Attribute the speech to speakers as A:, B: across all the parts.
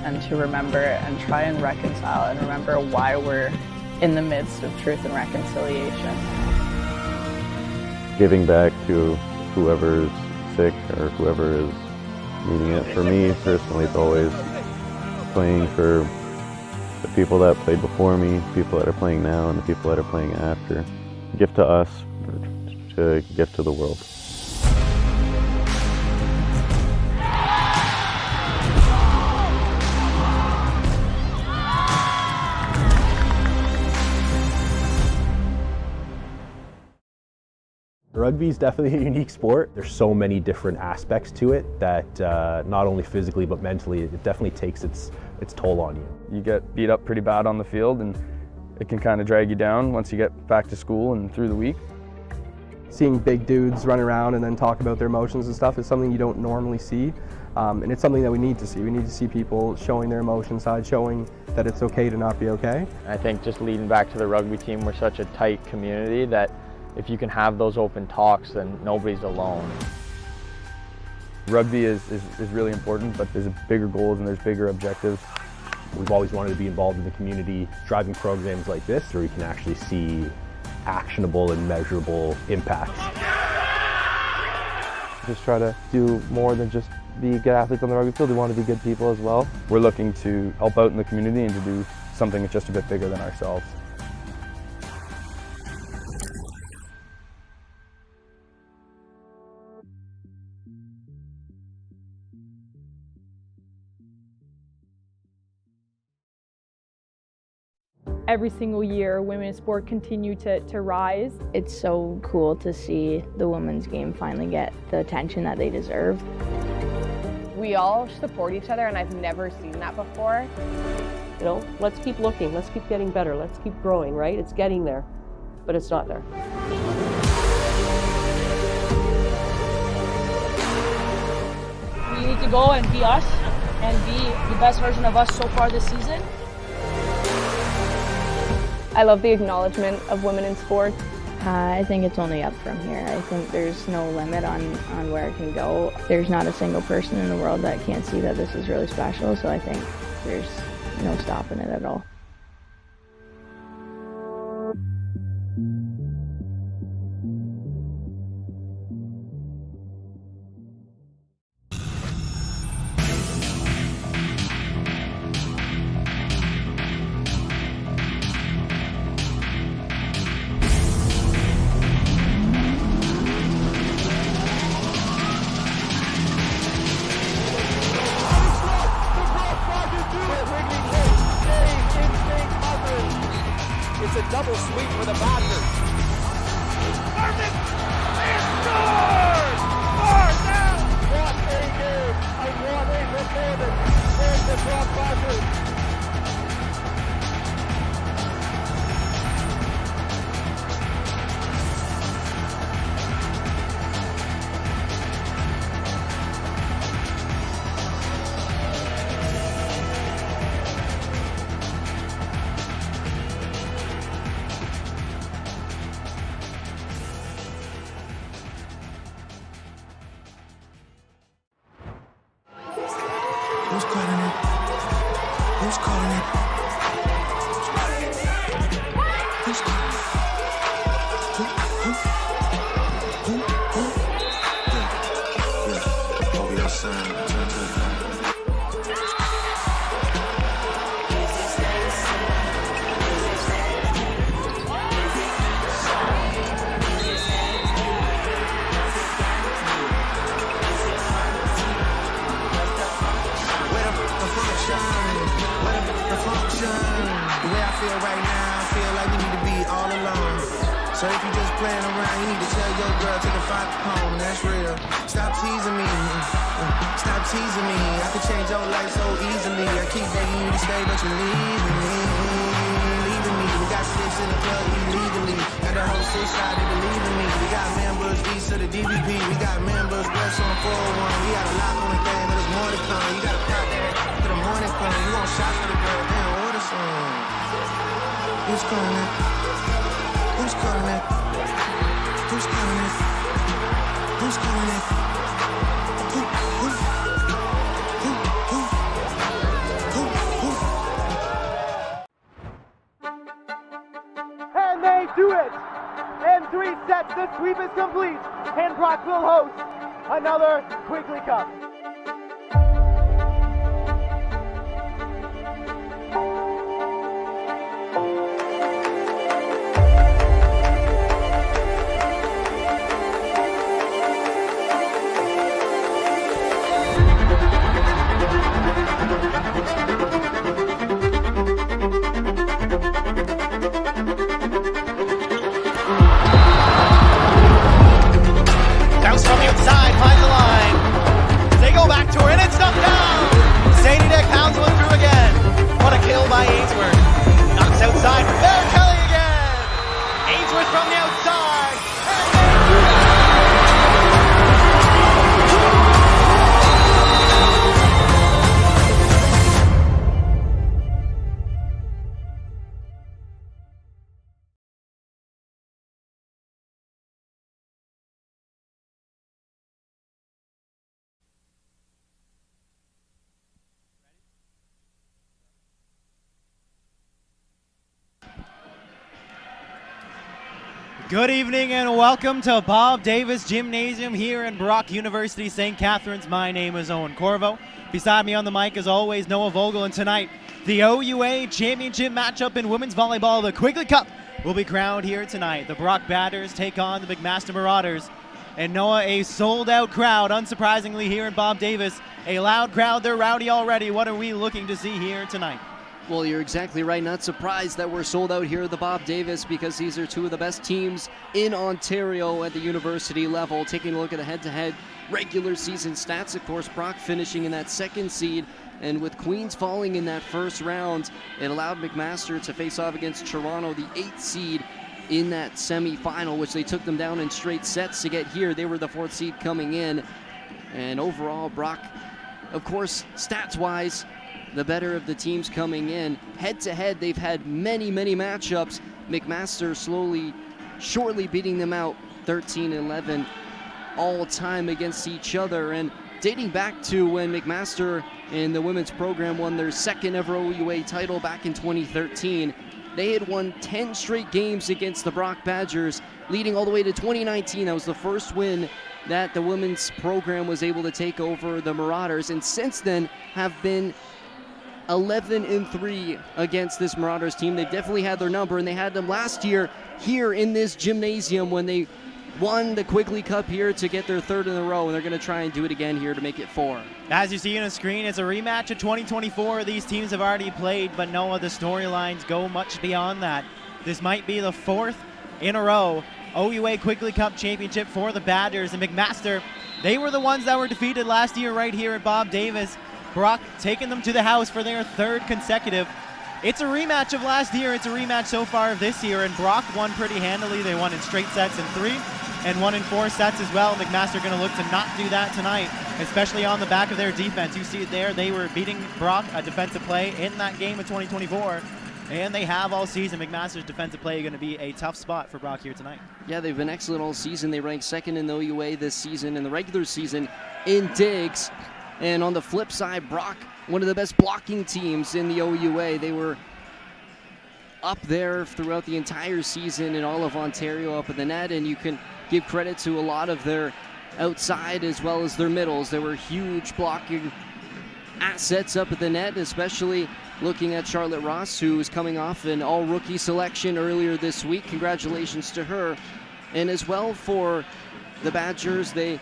A: and to remember and try and reconcile and remember why we're in the midst of truth and reconciliation.
B: Giving back to whoever's sick or whoever is needing it. For me personally, it's always playing for the people that played before me, people that are playing now, and the people that are playing after. Gift to us, to gift to the world.
C: Rugby is definitely a unique sport. There's so many different aspects to it that not only physically but mentally, it definitely takes its toll on you.
D: You get beat up pretty bad on the field and it can kind of drag you down once you get back to school and through the week.
E: Seeing big dudes run around and then talk about their emotions and stuff is something you don't normally see. And it's something that we need to see. We need to see people showing their emotion side, showing that it's okay to not be okay.
F: I think just leading back to the rugby team, we're such a tight community that if you can have those open talks, then nobody's alone.
D: Rugby is really important, but there's bigger goals and there's bigger objectives.
C: We've always wanted to be involved in the community, driving programs like this where you can actually see actionable and measurable impacts.
G: Just try to do more than just be good athletes on the rugby field. We want to be good people as well.
D: We're looking to help out in the community and to do something that's just a bit bigger than ourselves.
H: Every single year, women in sport continue to rise.
I: It's so cool to see the women's game finally get the attention that they deserve.
J: We all support each other, and I've never seen that before.
K: You know, let's keep looking, let's keep getting better, let's keep growing, right? It's getting there, but it's not there.
L: We need to go and be us and be the best version of us so far this season.
J: I love the acknowledgement of women in sport.
I: I think it's only up from here. I think there's no limit on where it can go. There's not a single person in the world that can't see that this is really special, so I think there's no stopping it at all.
M: It's a double sweep for the Marauders. Martin! They scored! 4 down! What a game! And what a performance for the Marauders.
N: Who's calling it? Who's calling it? Who's calling it? Who? Yeah. Over your sign. Turn to the front. The way I feel right now, I feel like we need to be all alone. So if you just playing around, you need to tell your girl, take a 5 home, that's real. Stop teasing me, stop teasing me. I could change your life so easily. I keep begging you to stay, but you're leaving me. We got 6 in the club illegally. Got the whole 6 side to believe in me. We got members east of the DVP. We got members west on the 401. We got a lot on the game, but there's more to come. You gotta pop that to the morning come. You want shots for the girl, damn, order some. Who's calling it? Who's calling it? Who's calling it? Who's calling it? Who?
M: set, the sweep is complete, and Brock will host another Quigley Cup.
O: Bounce from the outside, finds the line. They go back to her and it's knocked down. Sadie Dick pounds one through again. What a kill by Ainsworth. Knocks outside from there, Kelly again. Ainsworth from the outside.
P: Good evening and welcome to Bob Davis Gymnasium here in Brock University, St. Catharines. My name is Owen Corvo. Beside me on the mic, as always, Noah Vogel. And tonight, the OUA Championship matchup in women's volleyball, the Quigley Cup, will be crowned here tonight. The Brock Batters take on the McMaster Marauders. And Noah, a sold-out crowd, unsurprisingly, here in Bob Davis. A loud crowd, they're rowdy already. What are we looking to see here tonight?
Q: Well, you're exactly right. Not surprised that we're sold out here at the Bob Davis because these are two of the best teams in Ontario at the university level. Taking a look at the head-to-head regular season stats, of course, Brock finishing in that second seed, and with Queens falling in that first round, it allowed McMaster to face off against Toronto, the 8th seed, in that semi-final, which they took them down in straight sets to get here. They were the 4th seed coming in, and overall, Brock, of course, stats-wise, the better of the teams coming in. Head-to-head, they've had many, many matchups. McMaster shortly beating them out 13-11 all-time against each other. And dating back to when McMaster in the women's program won their second ever OUA title back in 2013, they had won 10 straight games against the Brock Badgers, leading all the way to 2019. That was the first win that the women's program was able to take over the Marauders, and since then have been 11-3 against this Marauders team. They've definitely had their number, and they had them last year here in this gymnasium when they won the Quigley Cup here to get their 3rd in a row, and they're going to try and do it again here to make it 4.
P: As you see on the screen, it's a rematch of 2024. These teams have already played, but no other storylines go much beyond that. This might be the 4th in a row OUA Quigley Cup championship for the Badgers. And McMaster, they were the ones that were defeated last year right here at Bob Davis. Brock taking them to the house for their 3rd consecutive. It's a rematch of last year. It's a rematch so far of this year, and Brock won pretty handily. They won in straight sets in 3 and 1 in 4 sets as well. McMaster going to look to not do that tonight, especially on the back of their defense. You see it there. They were beating Brock, a defensive play, in that game of 2024, and they have all season. McMaster's defensive play going to be a tough spot for Brock here tonight.
Q: Yeah, they've been excellent all season. They ranked 2nd in the OUA this season in the regular season in digs. And on the flip side, Brock, one of the best blocking teams in the OUA. They were up there throughout the entire season in all of Ontario up at the net, and you can give credit to a lot of their outside as well as their middles. There were huge blocking assets up at the net, especially looking at Charlotte Ross, who is coming off an all-rookie selection earlier this week. Congratulations to her. And as well for the Badgers, they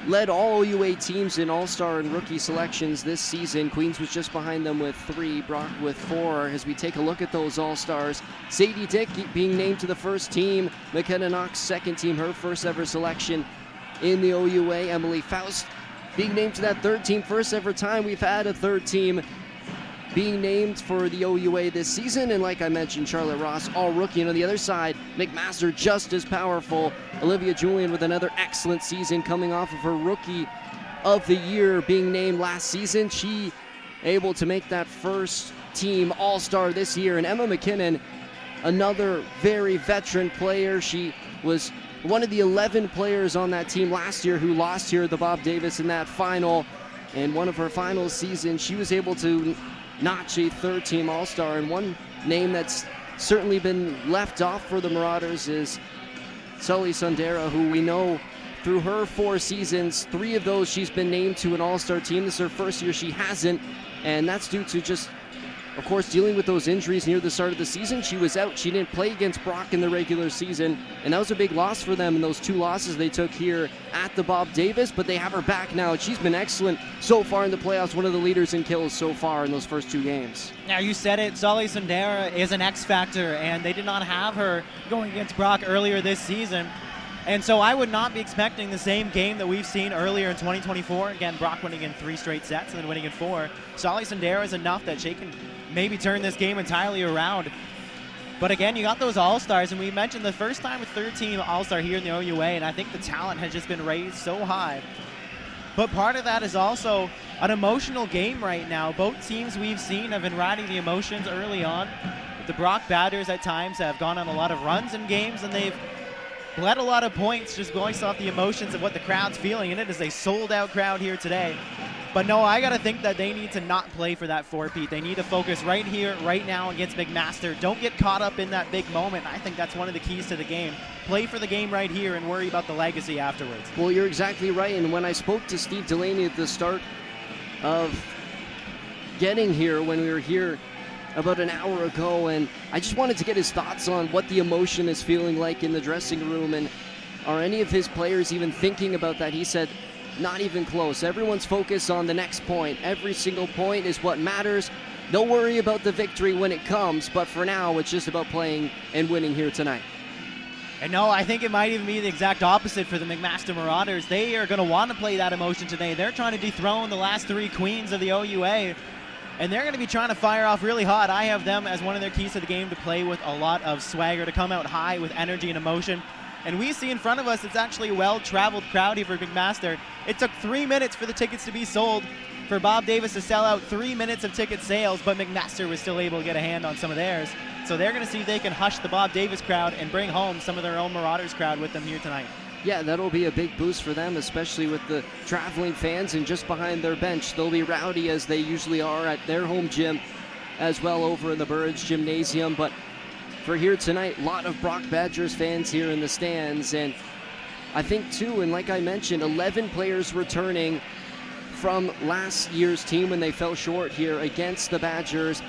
Q: led all OUA teams in all-star and rookie selections this season. Queens was just behind them with 3, Brock with 4. As we take a look at those all-stars, Sadie Dick being named to the 1st team, McKenna Knox 2nd team, her 1st ever selection in the OUA. Emily Faust being named to that 3rd team, 1st ever time we've had a 3rd team being named for the OUA this season. And like I mentioned, Charlotte Ross, all rookie. And on the other side, McMaster just as powerful. Olivia Julian with another excellent season coming off of her Rookie of the Year being named last season. She able to make that 1st team All-Star this year. And Emma McKinnon, another very veteran player. She was one of the 11 players on that team last year who lost here at the Bob Davis in that final. And one of her final seasons, she was able to notch a 3rd team All-Star. And one name that's certainly been left off for the Marauders is Sully Sundara, who we know through her 4 seasons, 3 of those she's been named to an all-star team. This is her first year she hasn't, and that's due to just, of course, dealing with those injuries near the start of the season. She was out. She didn't play against Brock in the regular season, and that was a big loss for them in those 2 losses they took here at the Bob Davis, but they have her back now. She's been excellent so far in the playoffs, one of the leaders in kills so far in those first 2 games.
P: Now, you said it, Sully Sundara is an X factor, and they did not have her going against Brock earlier this season. And so I would not be expecting the same game that we've seen earlier in 2024. Again, Brock winning in 3 straight sets and then winning in 4. Sully Sundara is enough that she can maybe turn this game entirely around. But again, you got those all-stars, and we mentioned the first time a 3rd-team all-star here in the OUA, and I think the talent has just been raised so high. But part of that is also an emotional game right now. Both teams we've seen have been riding the emotions early on. The Brock Batters at times have gone on a lot of runs in games, and they've bled a lot of points just based off the emotions of what the crowd's feeling, and it is a sold-out crowd here today. But no, I got to think that they need to not play for that 4-peat. They need to focus right here, right now against McMaster. Don't get caught up in that big moment. I think that's one of the keys to the game. Play for the game right here and worry about the legacy afterwards.
Q: Well, you're exactly right, and when I spoke to Steve Delaney at the start of getting here, when we were here about an hour ago, and I just wanted to get his thoughts on what the emotion is feeling like in the dressing room, and are any of his players even thinking about that? He said, not even close. Everyone's focused on the next point. Every single point is what matters. They'll worry about the victory when it comes, but for now, it's just about playing and winning here tonight.
P: And no, I think it might even be the exact opposite for the McMaster Marauders. They are going to want to play that emotion today. They're trying to dethrone the last 3 queens of the OUA, and they're going to be trying to fire off really hot. I have them as one of their keys to the game to play with a lot of swagger, to come out high with energy and emotion. And we see in front of us, it's actually a well-traveled crowd here for McMaster. It took 3 minutes for the tickets to be sold, for Bob Davis to sell out 3 minutes of ticket sales, but McMaster was still able to get a hand on some of theirs. So they're going to see if they can hush the Bob Davis crowd and bring home some of their own Marauders crowd with them here tonight.
Q: Yeah, that'll be a big boost for them, especially with the traveling fans, and just behind their bench, they'll be rowdy as they usually are at their home gym as well over in the Burridge Gymnasium. But for here tonight, a lot of Brock Badgers fans here in the stands, and I think too, and like I mentioned, 11 players returning from last year's team when they fell short here against the Badgers.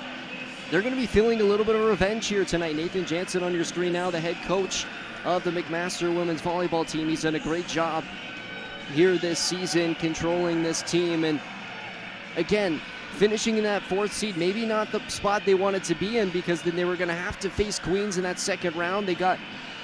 Q: They're going to be feeling a little bit of revenge here tonight. Nathan Jansen on your screen now, the head coach of the McMaster women's volleyball team. He's done a great job here this season controlling this team, and again, finishing in that 4th seed, maybe not the spot they wanted to be in, because then they were going to have to face Queens in that 2nd round. They got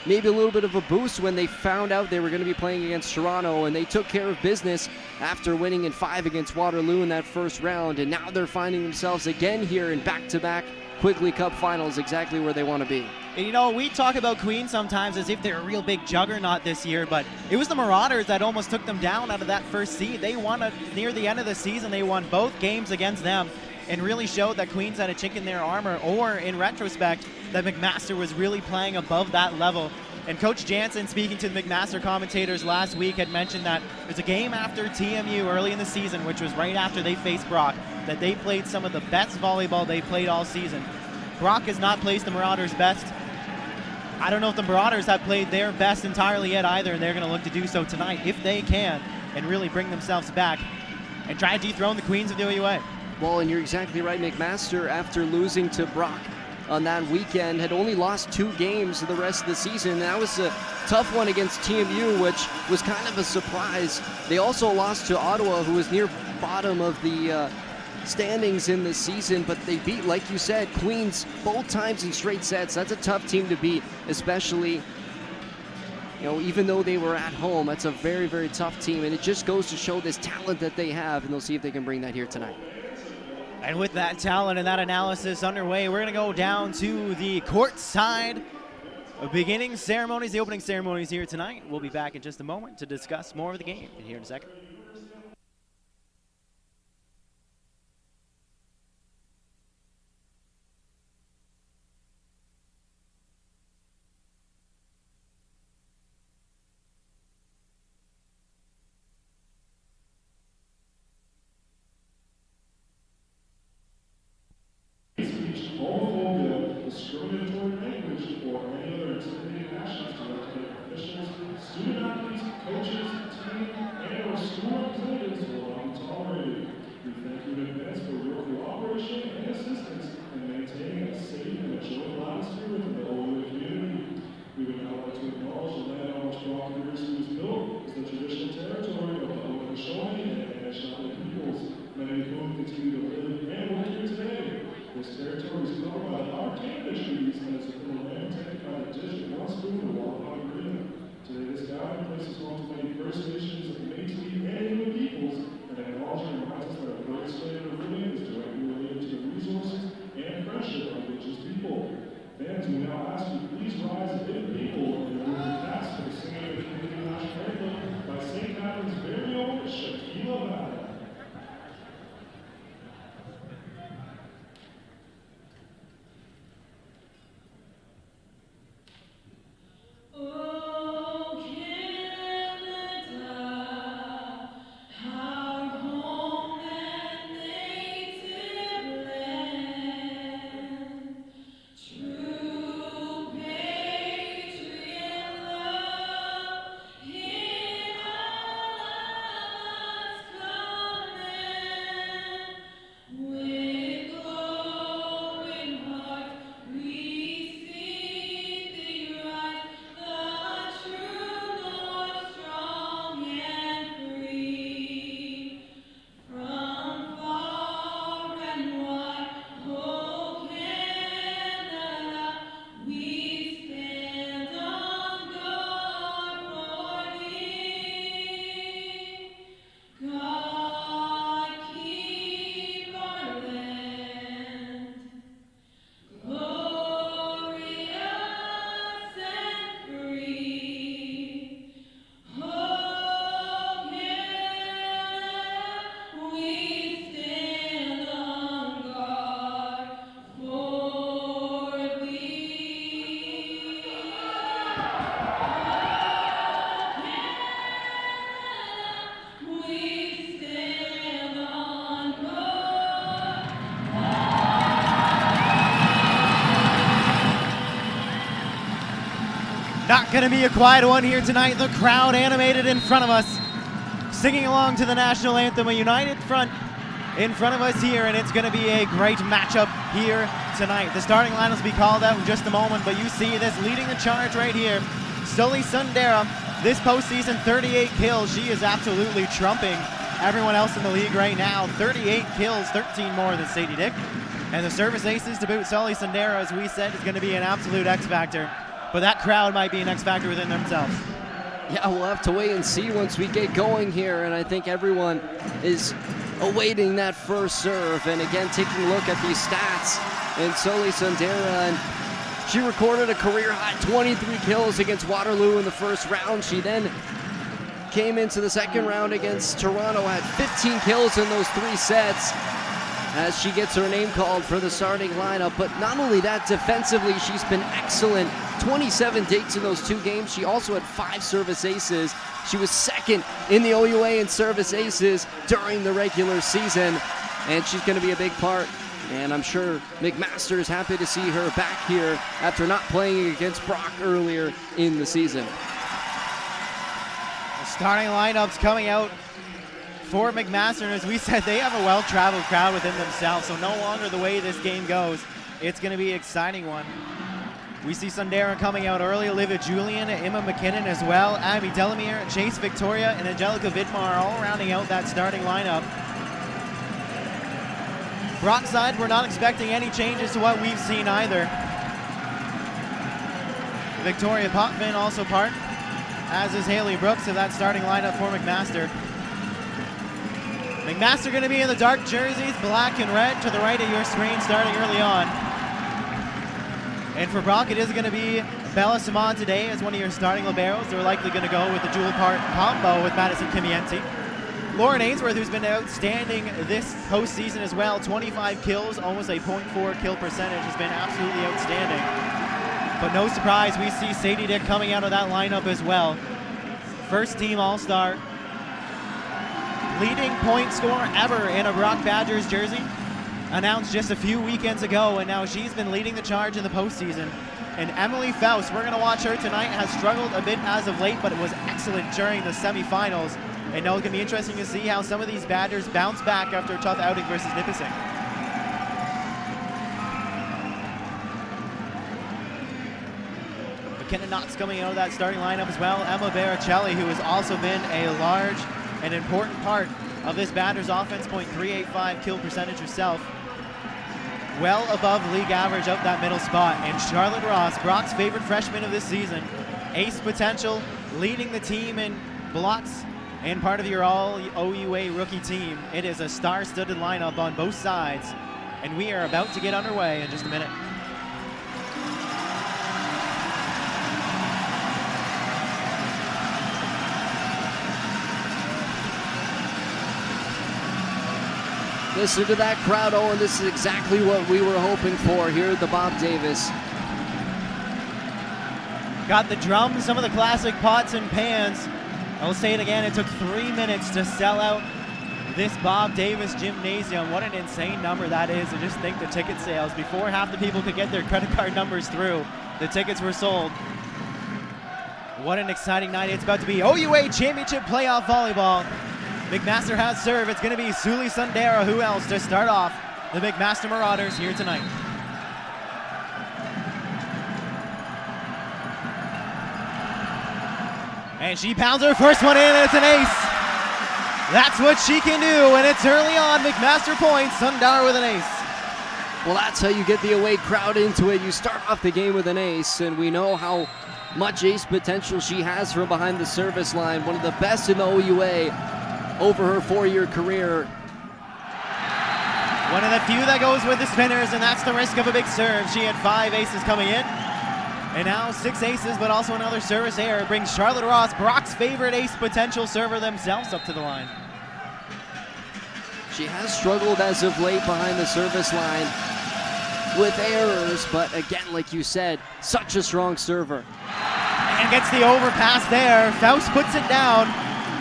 Q: maybe a little bit of a boost when they found out they were going to be playing against Toronto, and they took care of business after winning in 5 against Waterloo in that 1st round, and now they're finding themselves again here in back-to-back Quigley Cup finals, exactly where they want to be.
P: And you know, we talk about Queens sometimes as if they're a real big juggernaut this year, but it was the Marauders that almost took them down out of that 1st seed. They won near the end of the season. They won both games against them and really showed that Queens had a chink in their armor, or in retrospect, that McMaster was really playing above that level. And Coach Jansen, speaking to the McMaster commentators last week, had mentioned that there's a game after TMU early in the season, which was right after they faced Brock, that they played some of the best volleyball they played all season. Brock has not placed the Marauders' best. I don't know if the Marauders have played their best entirely yet either, and they're going to look to do so tonight if they can and really bring themselves back and try to dethrone the Queens of the OUA.
Q: Well, and you're exactly right. McMaster, after losing to Brock on that weekend, had only lost 2 games the rest of the season. And that was a tough one against TMU, which was kind of a surprise. They also lost to Ottawa, who was near bottom of the standings in the season, but they beat, like you said, Queens both times in straight sets. That's a tough team to beat, especially, you know, even though they were at home. That's a very, very tough team, and it just goes to show this talent that they have, and they'll see if they can bring that here tonight.
P: And with that talent and that analysis underway, we're going to go down to the court side beginning ceremonies, the opening ceremonies here tonight. We'll be back in just a moment to discuss more of the game here in a second.
R: All discriminatory language or any other intimidating actions directed at officials, student athletes, coaches, team, and our school employees will not be tolerated. We thank you in advance for your cooperation and assistance in maintaining a safe and enjoyable atmosphere within the OUA community. We would now like to acknowledge the land on which Brock University was built as the traditional territory of the Haudenosaunee and Anishinaabe peoples, many of whom continue to live and work here today. This territory is covered by the Our Canada treaties and is within the land taken by the district once moved to Wampanoag Agreement. Today, this gathering place is home to many First Nations, Métis, and Inuit peoples, and acknowledging reminds us that our great standard of living is directly related to the resources and friendship of Indigenous people. Fans, we now ask you please rise and give people in the moving cast for the singing of the Canadian National Anthem by St. Catherine's very own Shaquila Valley.
P: Not going to be a quiet one here tonight. The crowd animated in front of us, singing along to the national anthem, a united front in front of us here, and it's going to be a great matchup here tonight. The starting lineup will be called out in just a moment, but you see this leading the charge right here. Sully Sundara, this postseason, 38 kills. She is absolutely trumping everyone else in the league right now. 38 kills, 13 more than Sadie Dick. And the service aces to boot. Sully Sundara, as we said, is going to be an absolute X factor. But that crowd might be an X factor within themselves.
Q: Yeah, we'll have to wait and see once we get going here, and I think everyone is awaiting that first serve. And again, taking a look at these stats, and Sully Sundara, and she recorded a career-high 23 kills against Waterloo in the first round. She then came into the second round against Toronto, had 15 kills in those 3 sets, as she gets her name called for the starting lineup. But not only that, defensively, she's been excellent. 27 digs in those 2 games. She also had 5 service aces. She was second in the OUA in service aces during the regular season, and she's going to be a big part. And I'm sure McMaster is happy to see her back here after not playing against Brock earlier in the season.
P: The starting lineups coming out for McMaster, and as we said, they have a well-traveled crowd within themselves, so no longer the way this game goes, it's going to be an exciting one. We see Sundara coming out early, Olivia Julian, Emma McKinnon as well, Abby Delamere, Chase Victoria, and Angelica Vidmar all rounding out that starting lineup. Brock side, we're not expecting any changes to what we've seen either. Victoria Potvin also part, as is Haley Brooks of that starting lineup for McMaster. McMaster going to be in the dark jerseys, black and red to the right of your screen starting early on. And for Brock, it is going to be Bella Simon today as one of your starting liberos. They're likely going to go with the dual part combo with Madison Kimienti. Lauren Ainsworth, who's been outstanding this postseason as well, 25 kills, almost a .4 kill percentage, has been absolutely outstanding. But no surprise, we see Sadie Dick coming out of that lineup as well. First team All-Star, leading point scorer ever in a Brock Badgers jersey, announced just a few weekends ago, and now she's been leading the charge in the postseason. And Emily Faust, we're going to watch her tonight, has struggled a bit as of late, but it was excellent during the semifinals. And now it's going to be interesting to see how some of these Badgers bounce back after a tough outing versus Nipissing. McKenna Knott's coming out of that starting lineup as well. Emma Baricelli, who has also been a large and important part of this Badgers offense, .385 kill percentage herself. Well above league average out that middle spot. And Charlotte Ross, Brock's favorite freshman of this season, ace potential, leading the team in blocks and part of your all-OUA rookie team. It is a star-studded lineup on both sides, and we are about to get underway in just a minute.
Q: Listen to that crowd, Owen. This is exactly what we were hoping for here at the Bob Davis.
P: Got the drums, some of the classic pots and pans. I'll say it again, it took 3 minutes to sell out this Bob Davis Gymnasium. What an insane number that is. And just think the ticket sales. Before half the people could get their credit card numbers through, the tickets were sold. What an exciting night it's about to be. OUA Championship Playoff Volleyball. McMaster has serve. It's going to be Suli Sundara. Who else to start off the McMaster Marauders here tonight? And she pounds her first one in, and it's an ace. That's what she can do, and it's early on. McMaster points, Sundar with an ace.
Q: Well, that's how you get the away crowd into it. You start off the game with an ace, and we know how much ace potential she has from behind the service line. One of the best in the OUA over her 4-year career.
P: One of the few that goes with the spinners, and that's the risk of a big serve. She had 5 aces coming in. And now 6 aces, but also another service error brings Charlotte Ross, Brock's favorite ace potential server themselves, up to the line.
Q: She has struggled as of late behind the service line with errors, but again, like you said, such a strong server.
P: And gets the overpass there. Faust puts it down,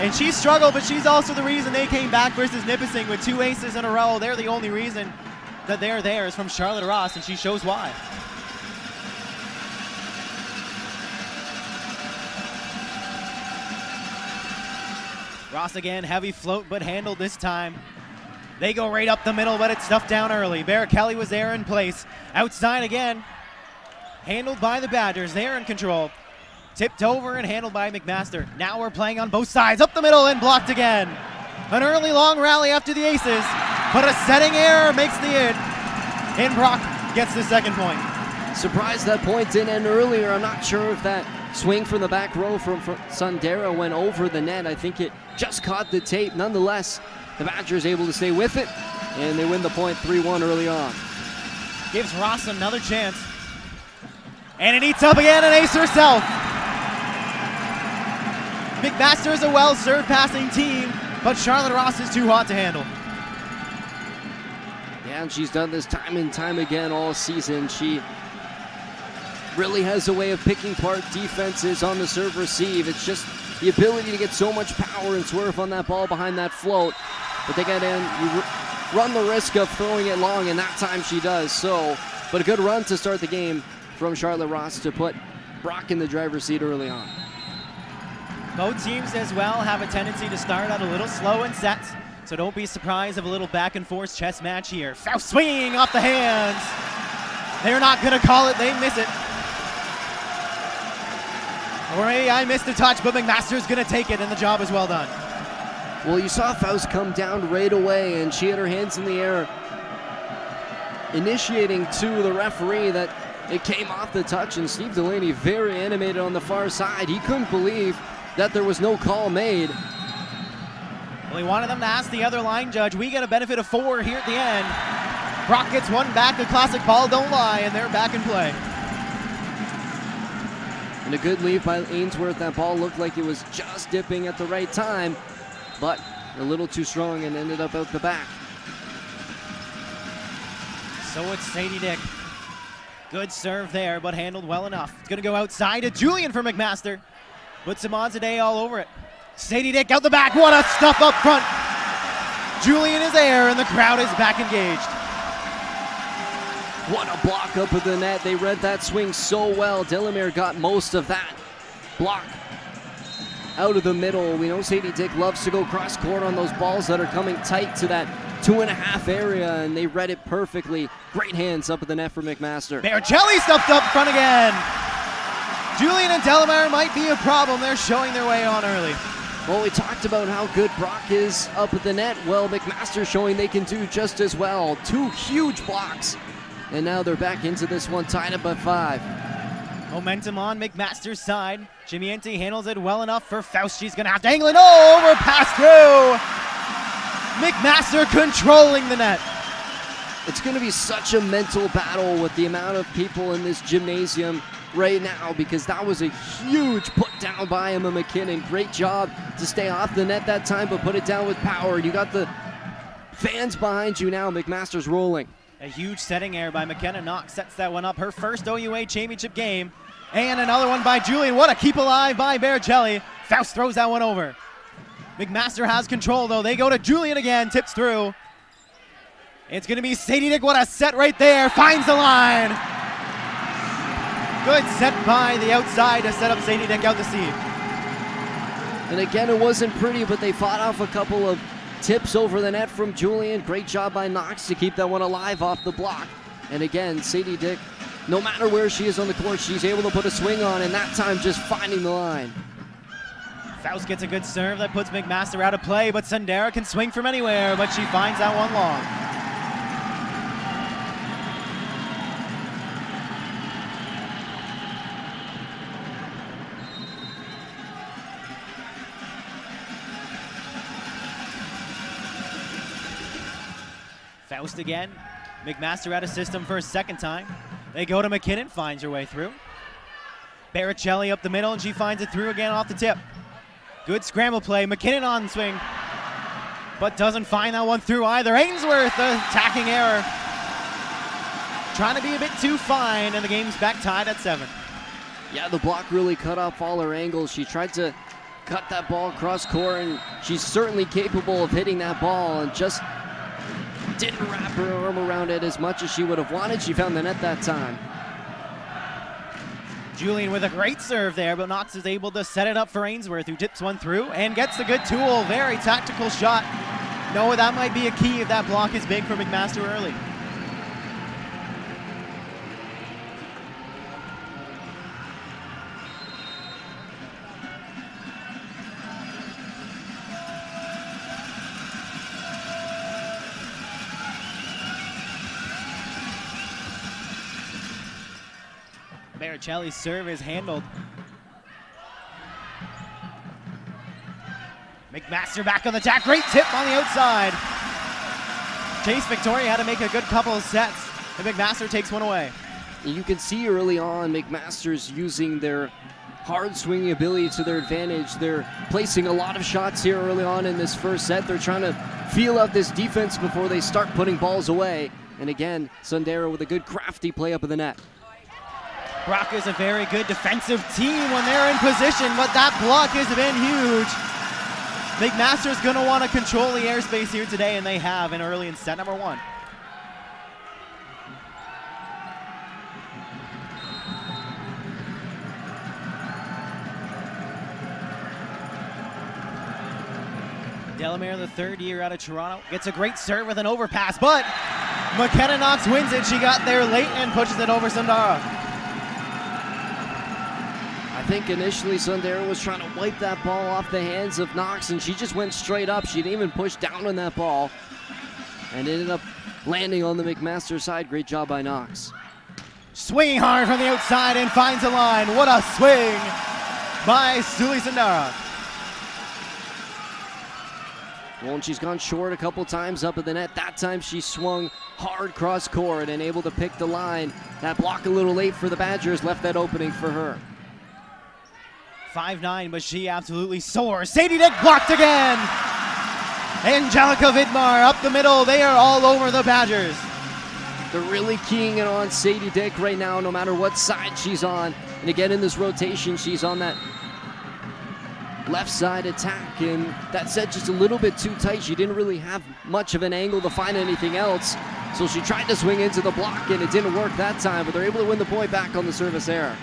P: and she struggled, but she's also the reason they came back versus Nipissing with 2 aces in a row. They're the only reason that they're there is from Charlotte Ross, and she shows why. Ross again, heavy float, but handled this time. They go right up the middle, but it's stuffed down early. Kelly was there in place. Outside again. Handled by the Badgers. They're in control. Tipped over and handled by McMaster. Now we're playing on both sides. Up the middle and blocked again. An early long rally after the aces, but a setting error makes the end. And Brock gets the second point.
Q: Surprised that point didn't end earlier. I'm not sure if that swing from the back row from Sundara went over the net. I think it just caught the tape. Nonetheless, the Badgers able to stay with it, and they win the point 3-1 early on.
P: Gives Ross another chance. And it eats up again, an ace herself. McMaster is a well-served passing team, but Charlotte Ross is too hot to handle.
Q: Yeah, and she's done this time and time again all season. She really has a way of picking apart defenses on the serve receive. It's just the ability to get so much power and swerve on that ball behind that float. But they get in, you run the risk of throwing it long, and that time she does. So, but a good run to start the game from Charlotte Ross to put Brock in the driver's seat early on.
P: Both teams as well have a tendency to start out a little slow in sets, so don't be surprised of a little back and forth chess match here. Faust swinging off the hands. They're not gonna call it, they miss it. Or maybe I missed a touch, but McMaster's gonna take it, and the job is well done.
Q: Well, you saw Faust come down right away, and she had her hands in the air, initiating to the referee that it came off the touch, and Steve Delaney very animated on the far side. He couldn't believe that there was no call made.
P: Well, he wanted them to ask the other line judge. We get a benefit of 4 here at the end. Brock gets one back, a classic ball don't lie, and they're back in play.
Q: And a good leave by Ainsworth. That ball looked like it was just dipping at the right time, but a little too strong and ended up out the back.
P: So it's Sadie Dick. Good serve there, but handled well enough. It's gonna go outside to Julian for McMaster. Puts him on today all over it. Sadie Dick out the back, what a stuff up front. Julian is there, and the crowd is back engaged.
Q: What a block up at the net. They read that swing so well. Delamere got most of that block out of the middle. We know Sadie Dick loves to go cross court on those balls that are coming tight to that 2.5 area, and they read it perfectly. Great hands up at the net for McMaster.
P: Bergelli stuffed up front again. Julian and Delamere might be a problem. They're showing their way on early.
Q: Well, we talked about how good Brock is up at the net. Well, McMaster showing they can do just as well. 2 huge blocks. And now they're back into this one, tied up at 5.
P: Momentum on McMaster's side. Chimiente handles it well enough for Faust. She's going to have to angle it. Oh, over pass through. McMaster controlling the net.
Q: It's going to be such a mental battle with the amount of people in this gymnasium right now, because that was a huge put down by Emma McKinnon. Great job to stay off the net that time, but put it down with power. You got the fans behind you now. McMaster's rolling.
P: A huge setting error by McKenna Knox sets that one up. Her first OUA championship game. And another one by Julian. What a keep alive by Bergelli. Faust throws that one over. McMaster has control though. They go to Julian again. Tips through. It's going to be Sadie Dick. What a set right there. Finds the line. Good set by the outside to set up Sadie Dick out the seam.
Q: And again, it wasn't pretty, but they fought off a couple of tips over the net from Julian. Great job by Knox to keep that one alive off the block. And again, Sadie Dick, no matter where she is on the court, she's able to put a swing on, and that time just finding the line.
P: Faust gets a good serve that puts McMaster out of play, but Sundara can swing from anywhere, but she finds that one long. Faust again. McMaster out of system for a second time. They go to McKinnon, finds her way through. Bergelli up the middle, and she finds it through again off the tip. Good scramble play. McKinnon on swing, but doesn't find that one through either. Ainsworth, the attacking error. Trying to be a bit too fine, and the game's back tied at 7.
Q: Yeah, the block really cut off all her angles. She tried to cut that ball across court, and she's certainly capable of hitting that ball, and just didn't wrap her arm around it as much as she would have wanted. She found the net that time.
P: Julian with a great serve there, but Knox is able to set it up for Ainsworth, who tips one through and gets the good tool. Very tactical shot. No, that might be a key if that block is big for McMaster early. Bergelli's serve is handled. McMaster back on the attack. Great tip on the outside. Chase Victoria had to make a good couple of sets, and McMaster takes one away.
Q: You can see early on McMaster's using their hard swinging ability to their advantage. They're placing a lot of shots here early on in this first set. They're trying to feel out this defense before they start putting balls away. And again, Sundara with a good crafty play up in the net.
P: Brock is a very good defensive team when they're in position, but that block has been huge. McMaster's going to want to control the airspace here today, and they have early in set number 1. Delamere, the third year out of Toronto, gets a great serve with an overpass, but McKenna Knox wins it. She got there late and pushes it over Sundara.
Q: I think initially Sundara was trying to wipe that ball off the hands of Knox, and she just went straight up. She didn't even push down on that ball, and ended up landing on the McMaster side. Great job by Knox.
P: Swinging hard from the outside and finds a line. What a swing by Suli Sundara.
Q: Well, and she's gone short a couple times up at the net. That time she swung hard cross court and able to pick the line. That block a little late for the Badgers left that opening for her.
P: 5'9", but she absolutely soars. Sadie Dick blocked again. Angelica Vidmar up the middle. They are all over the Badgers.
Q: They're really keying it on Sadie Dick right now, no matter what side she's on. And again, in this rotation, she's on that left side attack, and that set just a little bit too tight. She didn't really have much of an angle to find anything else. So she tried to swing into the block, and it didn't work that time, but they're able to win the point back on the service error.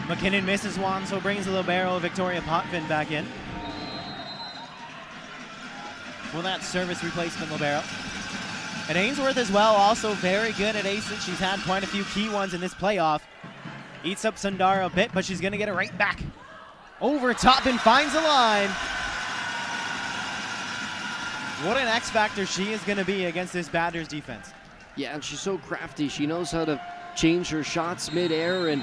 P: McKinnon misses one, so brings the libero Victoria Potvin back in for that service replacement libero. And Ainsworth as well, also very good at aces. She's had quite a few key ones in this playoff. Eats up Sundara a bit, but she's going to get it right back. Over top and finds the line. What an X factor she is going to be against this Badgers defense.
Q: Yeah, and she's so crafty. She knows how to change her shots mid-air and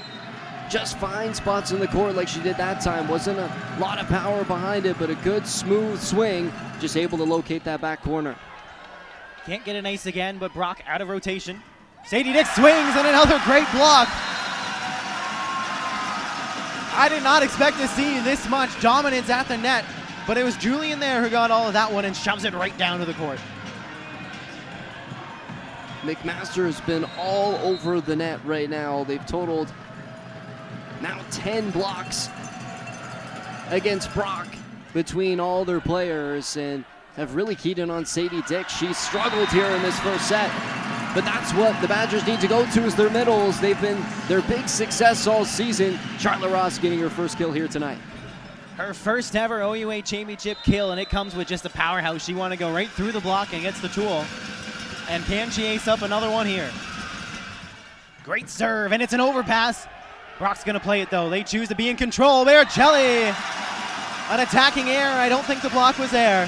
Q: just find spots in the court like she did that time. Wasn't a lot of power behind it, but a good smooth swing. Just able to locate that back corner.
P: Can't get an ace again, but Brock out of rotation. Sadie Dick swings and another great block. I did not expect to see this much dominance at the net, but it was Julian there who got all of that one and shoves it right down to the court.
Q: McMaster has been all over the net right now. They've totaled now 10 blocks against Brock between all their players and have really keyed in on Sadie Dick. She struggled here in this first set, but that's what the Badgers need to go to is their middles. They've been their big success all season. Charlotte Ross getting her first kill here tonight.
P: Her first ever OUA championship kill, and it comes with just a powerhouse. She wanted to go right through the block and gets the tool. And can she ace up another one here? Great serve, and it's an overpass. Brock's gonna play it though. They choose to be in control. Baricelli, an attacking error. I don't think the block was there.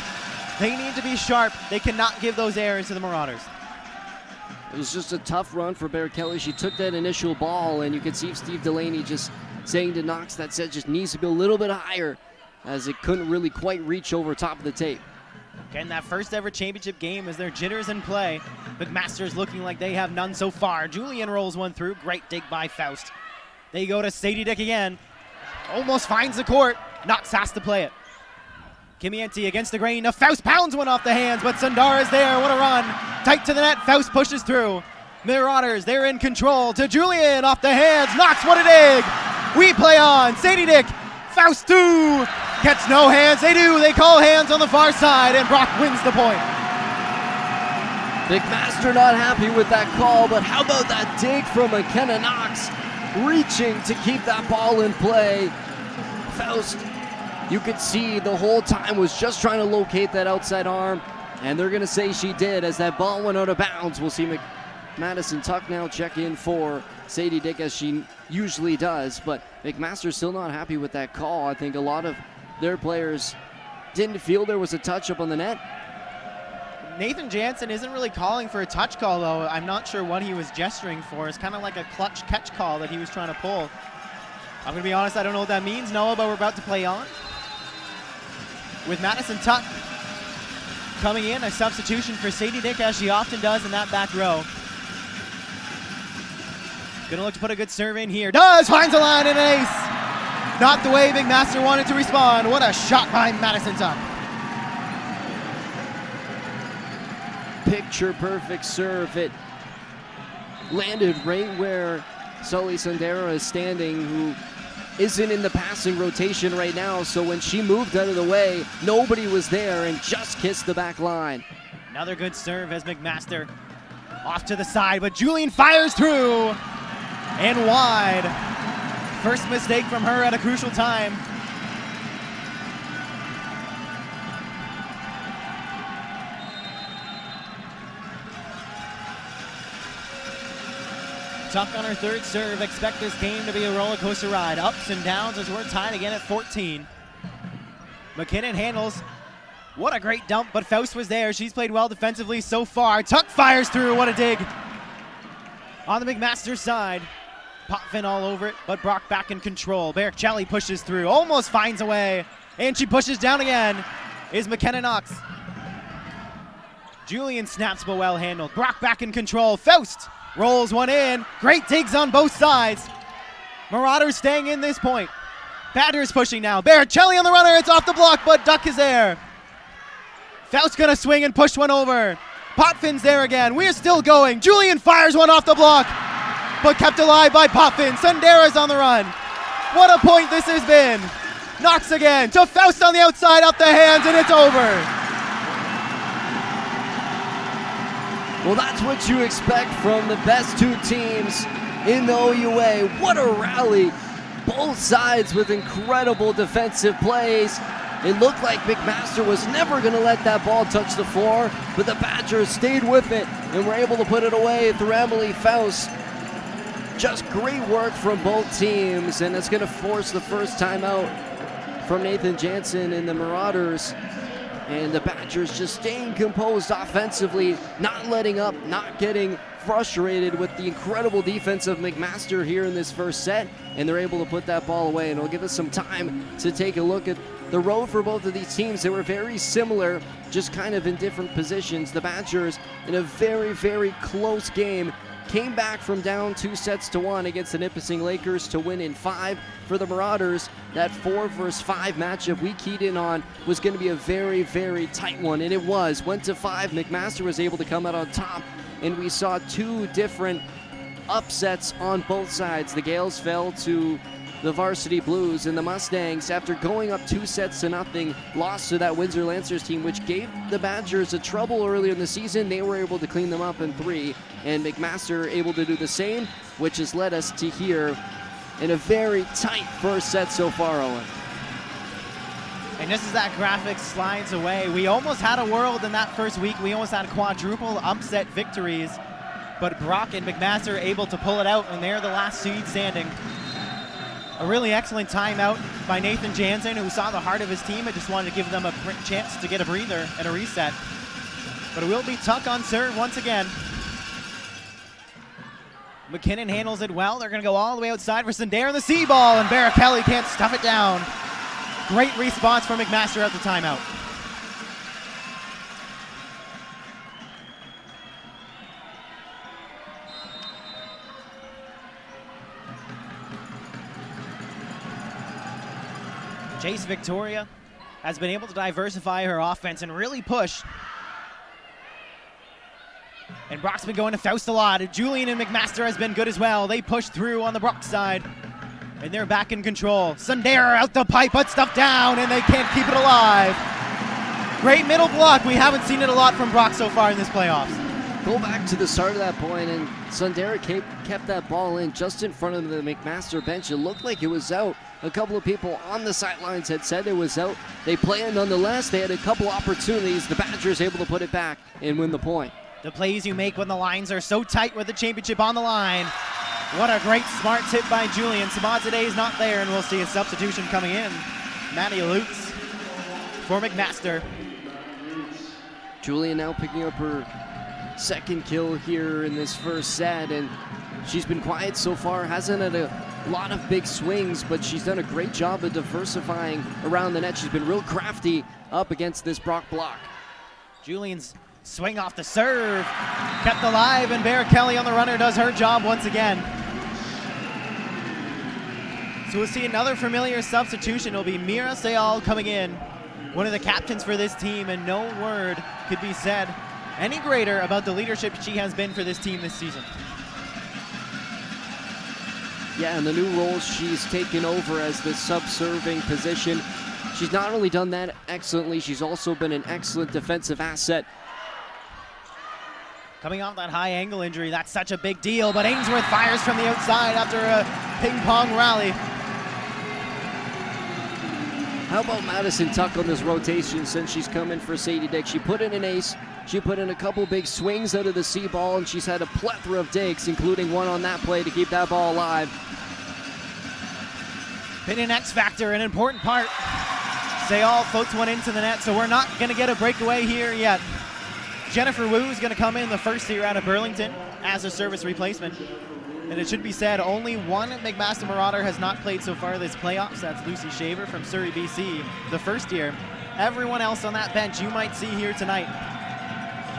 P: They need to be sharp. They cannot give those errors to the Marauders.
Q: It was just a tough run for Baricelli. She took that initial ball, and you could see Steve Delaney just saying to Knox that set just needs to be a little bit higher, as it couldn't really quite reach over top of the tape.
P: Again, that first ever championship game as their jitters in play. McMaster's looking like they have none so far. Julian rolls one through. Great dig by Faust. They go to Sadie Dick again. Almost finds the court. Knox has to play it. Kimienti against the grain. Faust pounds one off the hands, but Sundara's there. What a run. Tight to the net. Faust pushes through. Marauders, they're in control. To Julian off the hands. Knox, what a dig. We play on. Sadie Dick. Faust two. Gets no hands. They do. They call hands on the far side, and Brock wins the point.
Q: McMaster not happy with that call, but how about that dig from McKenna Knox? Reaching to keep that ball in play. Faust, you could see the whole time was just trying to locate that outside arm, and they're going to say she did as that ball went out of bounds. We'll see Madison Tuck now check in for Sadie Dick as she usually does, but McMaster's still not happy with that call. I think a lot of their players didn't feel there was a touch up on the net.
P: Nathan Jansen isn't really calling for a touch call, though. I'm not sure what he was gesturing for. It's kind of like a clutch catch call that he was trying to pull. I'm going to be honest, I don't know what that means, Noah, but we're about to play on. With Madison Tuck coming in, a substitution for Sadie Dick, as she often does in that back row. Gonna look to put a good serve in here. Does! Finds a line and an ace! Not the way McMaster wanted to respond. What a shot by Madison Tuck.
Q: Picture perfect serve. It landed right where Sully Sundara is standing, who isn't in the passing rotation right now, so when she moved out of the way, nobody was there and just kissed the back line.
P: Another good serve as McMaster off to the side, but Julian fires through and wide. First mistake from her at a crucial time. Tuck on her third serve. Expect this game to be a roller coaster ride. Ups and downs as we're tied again at 14. McKinnon handles. What a great dump, but Faust was there. She's played well defensively so far. Tuck fires through. What a dig. On the McMaster side. Potvin all over it, but Brock back in control. Baricelli pushes through. Almost finds a way. And she pushes down again. Is McKenna Knox. Julian snaps, but well handled. Brock back in control. Faust rolls one in. Great digs on both sides. Marauders staying in this point. Badgers pushing now. Baricelli on the runner. It's off the block, but Duck is there. Faust gonna swing and push one over. Potvin's there again. We're still going. Julian fires one off the block, but kept alive by Potvin. Sundara's on the run. What a point this has been. Knox again to Faust on the outside, up the hands, and it's over.
Q: Well, that's what you expect from the best two teams in the OUA. What a rally. Both sides with incredible defensive plays. It looked like McMaster was never going to let that ball touch the floor, but the Badgers stayed with it and were able to put it away through Emily Faust. Just great work from both teams, and it's going to force the first timeout from Nathan Jansen and the Marauders. And the Badgers just staying composed offensively, not letting up, not getting frustrated with the incredible defense of McMaster here in this first set, and they're able to put that ball away. And it'll give us some time to take a look at the road for both of these teams. They were very similar, just kind of in different positions. The Badgers in a very, very close game came back from down 2-1 against the Nipissing Lakers to win in 5. For the Marauders, that 4 versus 5 matchup we keyed in on was going to be a very, very tight one, and it was. Went to 5. McMaster was able to come out on top, and we saw 2 different upsets on both sides. The Gales fell to the Varsity Blues, and the Mustangs, after going up 2-0, lost to that Windsor Lancers team, which gave the Badgers a trouble earlier in the season. They were able to clean them up in 3, and McMaster able to do the same, which has led us to here in a very tight first set so far, Owen.
P: And just as that graphic slides away, we almost had a world in that first week. We almost had quadruple upset victories, but Brock and McMaster are able to pull it out, and they're the last seed standing. A really excellent timeout by Nathan Jansen, who saw the heart of his team and just wanted to give them a chance to get a breather and a reset. But it will be Tuck on serve once again. McKinnon handles it well. They're going to go all the way outside for Sundare and the C ball, and Barrichelli can't stuff it down. Great response from McMaster at the timeout. Jace Victoria has been able to diversify her offense and really push. And Brock's been going to Faust a lot. Julian and McMaster has been good as well. They push through on the Brock side, and they're back in control. Sundare out the pipe, put stuff down, and they can't keep it alive. Great middle block. We haven't seen it a lot from Brock so far in this playoffs.
Q: Go back to the start of that point, and Sundare kept that ball in just in front of the McMaster bench. It looked like it was out. A couple of people on the sidelines had said it was out. They planned nonetheless. They had a couple opportunities. The Badgers able to put it back and win the point.
P: The plays you make when the lines are so tight with the championship on the line. What a great smart tip by Julian. Sabazadeh is not there, and we'll see a substitution coming in. Maddie Lutz for McMaster.
Q: Julian now picking up her second kill here in this first set, and she's been quiet so far. Hasn't had a lot of big swings, but she's done a great job of diversifying around the net. She's been real crafty up against this Brock block.
P: Julian's swing off the serve, kept alive, and Barrichelli on the runner does her job once again. So we'll see another familiar substitution. It'll be Mira Sayal coming in, one of the captains for this team, and no word could be said any greater about the leadership she has been for this team this season.
Q: Yeah, and the new role she's taken over as the sub-serving position. She's not only done that excellently, she's also been an excellent defensive asset.
P: Coming off that high angle injury, that's such a big deal, but Ainsworth fires from the outside after a ping pong rally.
Q: How about Madison Tuck on this rotation since she's come in for Sadie Dick? She put in an ace, she put in a couple big swings out of the C ball, and she's had a plethora of digs, including one on that play to keep that ball alive.
P: Been an X factor, an important part. Sayal floats one into the net, so we're not going to get a breakaway here yet. Jennifer Wu is going to come in the first year out of Burlington as a service replacement. And it should be said, only one McMaster Marauder has not played so far this playoffs. That's Lucy Shaver from Surrey, BC, the first year. Everyone else on that bench you might see here tonight.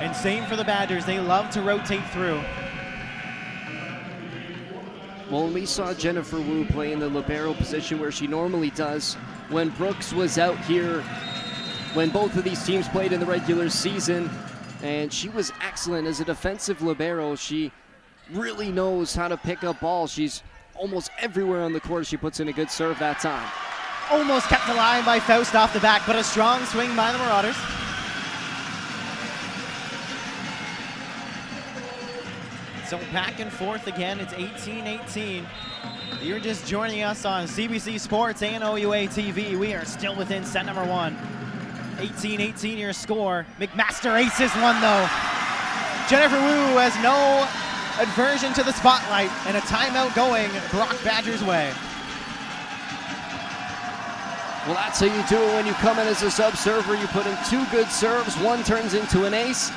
P: And same for the Badgers. They love to rotate through.
Q: Well, we saw Jennifer Wu play in the libero position where she normally does when Brooks was out here, when both of these teams played in the regular season. And she was excellent as a defensive libero. She really knows how to pick up balls. She's almost everywhere on the court. She puts in a good serve that time.
P: Almost kept alive by Faust off the back, but a strong swing by the Marauders. So back and forth again, it's 18-18. You're just joining us on CBC Sports and OUA TV. We are still within set number 1. 18-18 your score. McMaster aces one though. Jennifer Wu has no aversion to the spotlight, and a timeout going Brock Badger's way.
Q: Well, that's how you do it when you come in as a sub-server. You put in 2 good serves, one turns into an ace,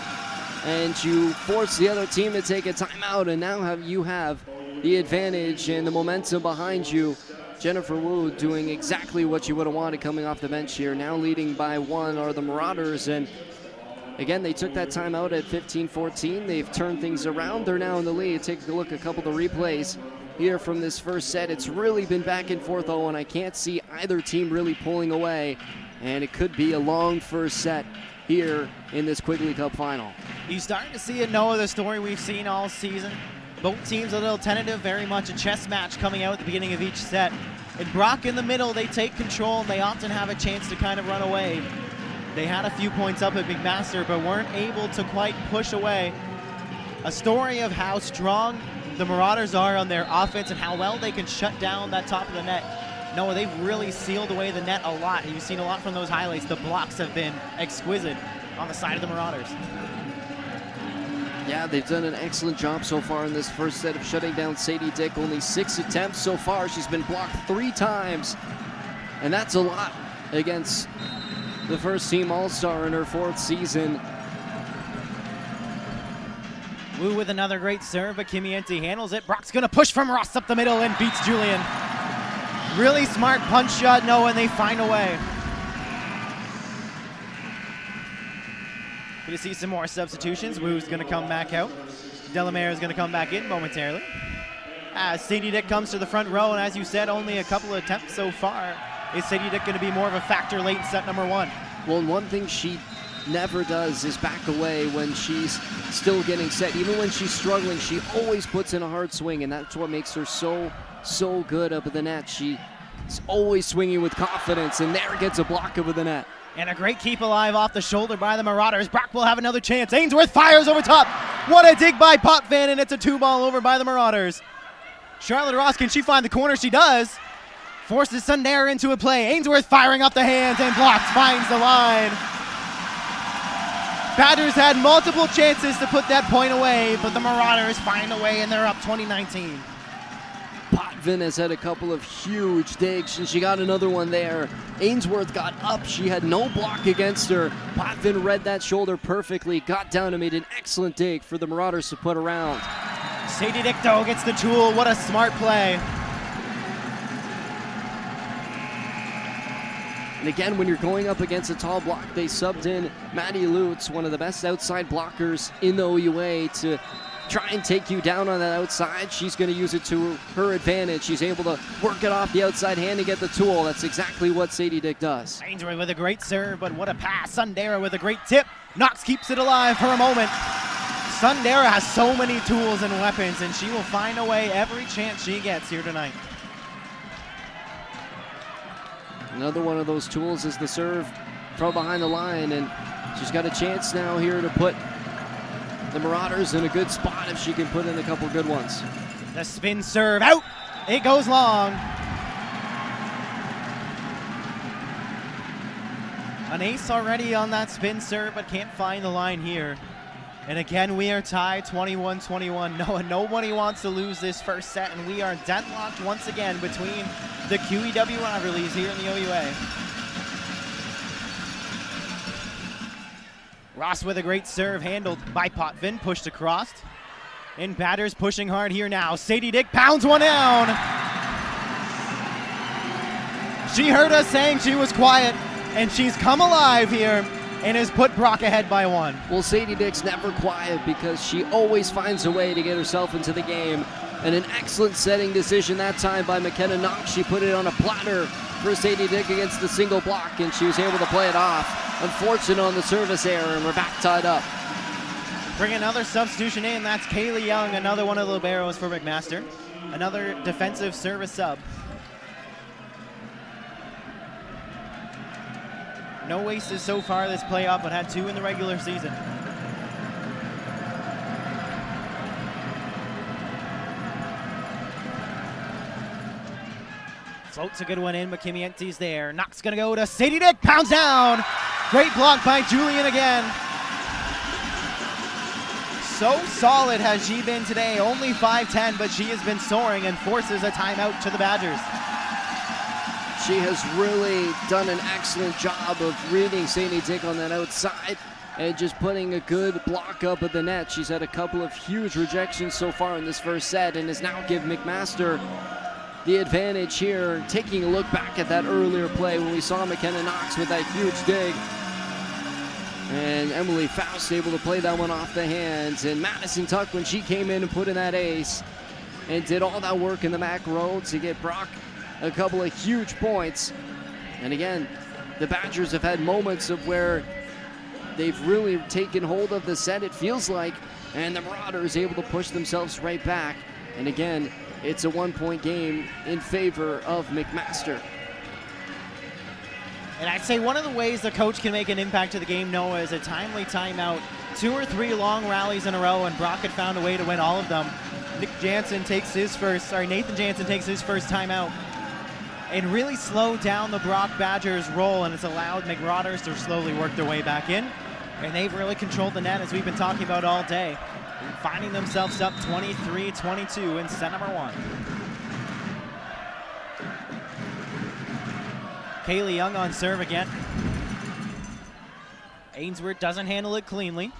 Q: and you force the other team to take a timeout, and now you have the advantage and the momentum behind you. Jennifer Wu doing exactly what you would have wanted coming off the bench here. Now leading by 1 are the Marauders, and again, they took that timeout at 15-14. They've turned things around. They're now in the lead. Take a look at a couple of the replays here from this first set. It's really been back and forth, and I can't see either team really pulling away, and it could be a long first set here in this Quigley Cup final.
P: You're starting to see the story we've seen all season. Both teams a little tentative, very much a chess match coming out at the beginning of each set. And Brock in the middle, they take control, and they often have a chance to kind of run away. They had a few points up at McMaster, but weren't able to quite push away. A story of how strong the Marauders are on their offense and how well they can shut down that top of the net. Noah, they've really sealed away the net a lot. You've seen a lot from those highlights. The blocks have been exquisite on the side of the Marauders.
Q: Yeah, they've done an excellent job so far in this first set of shutting down Sadie Dick. Only 6 attempts so far. She's been blocked 3 times, and that's a lot against the first team All-Star in her 4th season.
P: Wu with another great serve, but Kimienti handles it. Brock's gonna push from Ross up the middle and beats Julian. Really smart punch shot, Noah, and they find a way. Gonna see some more substitutions. Wu's gonna come back out. Delamere is gonna come back in momentarily. As Sadie Dick comes to the front row, and as you said, only a couple of attempts so far. Is Sadie Dick gonna be more of a factor late in set number 1?
Q: Well, one thing she never does is back away when she's still getting set. Even when she's struggling, she always puts in a hard swing, and that's what makes her so good up at the net. She's always swinging with confidence, and there gets a block over the net.
P: And a great keep alive off the shoulder by the Marauders. Brock will have another chance. Ainsworth fires over top. What a dig by Potvin, and it's a 2-ball over by the Marauders. Charlotte Ross, can she find the corner? She does. Forces Sundare into a play. Ainsworth firing up the hands and blocked, finds the line. Badgers had multiple chances to put that point away, but the Marauders find a way, and they're up 20-19.
Q: Potvin has had a couple of huge digs, and she got another one there. Ainsworth got up. She had no block against her. Potvin read that shoulder perfectly, got down and made an excellent dig for the Marauders to put around.
P: Sadie Dick, though, gets the tool. What a smart play.
Q: And again, when you're going up against a tall block, they subbed in Maddie Lutz, one of the best outside blockers in the OUA, to try and take you down on that outside. She's going to use it to her advantage. She's able to work it off the outside hand and get the tool. That's exactly what Sadie Dick does.
P: Ainsworth with a great serve, but what a pass. Sundara with a great tip. Knox keeps it alive for a moment. Sundara has so many tools and weapons, and she will find a way every chance she gets here tonight.
Q: Another one of those tools is the serve from behind the line, and she's got a chance now here to put the Marauders in a good spot if she can put in a couple good ones.
P: The spin serve out. It goes long. An ace already on that spin serve, but can't find the line here. And again, we are tied 21-21. Nobody wants to lose this first set, and we are deadlocked once again between the QEW rivalries here in the OUA. Ross with a great serve, handled by Potvin, pushed across. And Batters pushing hard here now. Sadie Dick pounds one down. She heard us saying she was quiet, and she's come alive here and has put Brock ahead by 1.
Q: Well, Sadie Dick's never quiet because she always finds a way to get herself into the game. And an excellent setting decision that time by McKenna Knox. She put it on a platter for Sadie Dick against the single block, and she was able to play it off. Unfortunate on the service error, and we're back tied up.
P: Bring another substitution in. That's Kaylee Young, another one of the liberos for McMaster. Another defensive service sub. No aces so far this playoff, but had 2 in the regular season. Floats a good one in, McKimiente's there. Knox gonna go to Sadie Dick, pounds down. Great block by Julian again. So solid has she been today, only 5'10", but she has been soaring and forces a timeout to the Badgers.
Q: She has really done an excellent job of reading Sadie Dick on that outside and just putting a good block up at the net. She's had a couple of huge rejections so far in this first set and has now given McMaster the advantage here. Taking a look back at that earlier play when we saw McKenna Knox with that huge dig. And Emily Faust able to play that one off the hands. And Madison Tuck, when she came in and put in that ace and did all that work in the Mac Road to get Brock a couple of huge points. And again, the Badgers have had moments of where they've really taken hold of the set, it feels like, and the Marauders able to push themselves right back. And again, it's a 1-point game in favor of McMaster.
P: And I'd say one of the ways the coach can make an impact to the game, Noah, is a timely timeout. 2 or 3 long rallies in a row, and Brock had found a way to win all of them. Nathan Jansen takes his first timeout and really slowed down the Brock Badgers roll, and it's allowed Marauders to slowly work their way back in. And they've really controlled the net, as we've been talking about all day, finding themselves up 23-22 in set number 1. Kaylee Young on serve again. Ainsworth doesn't handle it cleanly.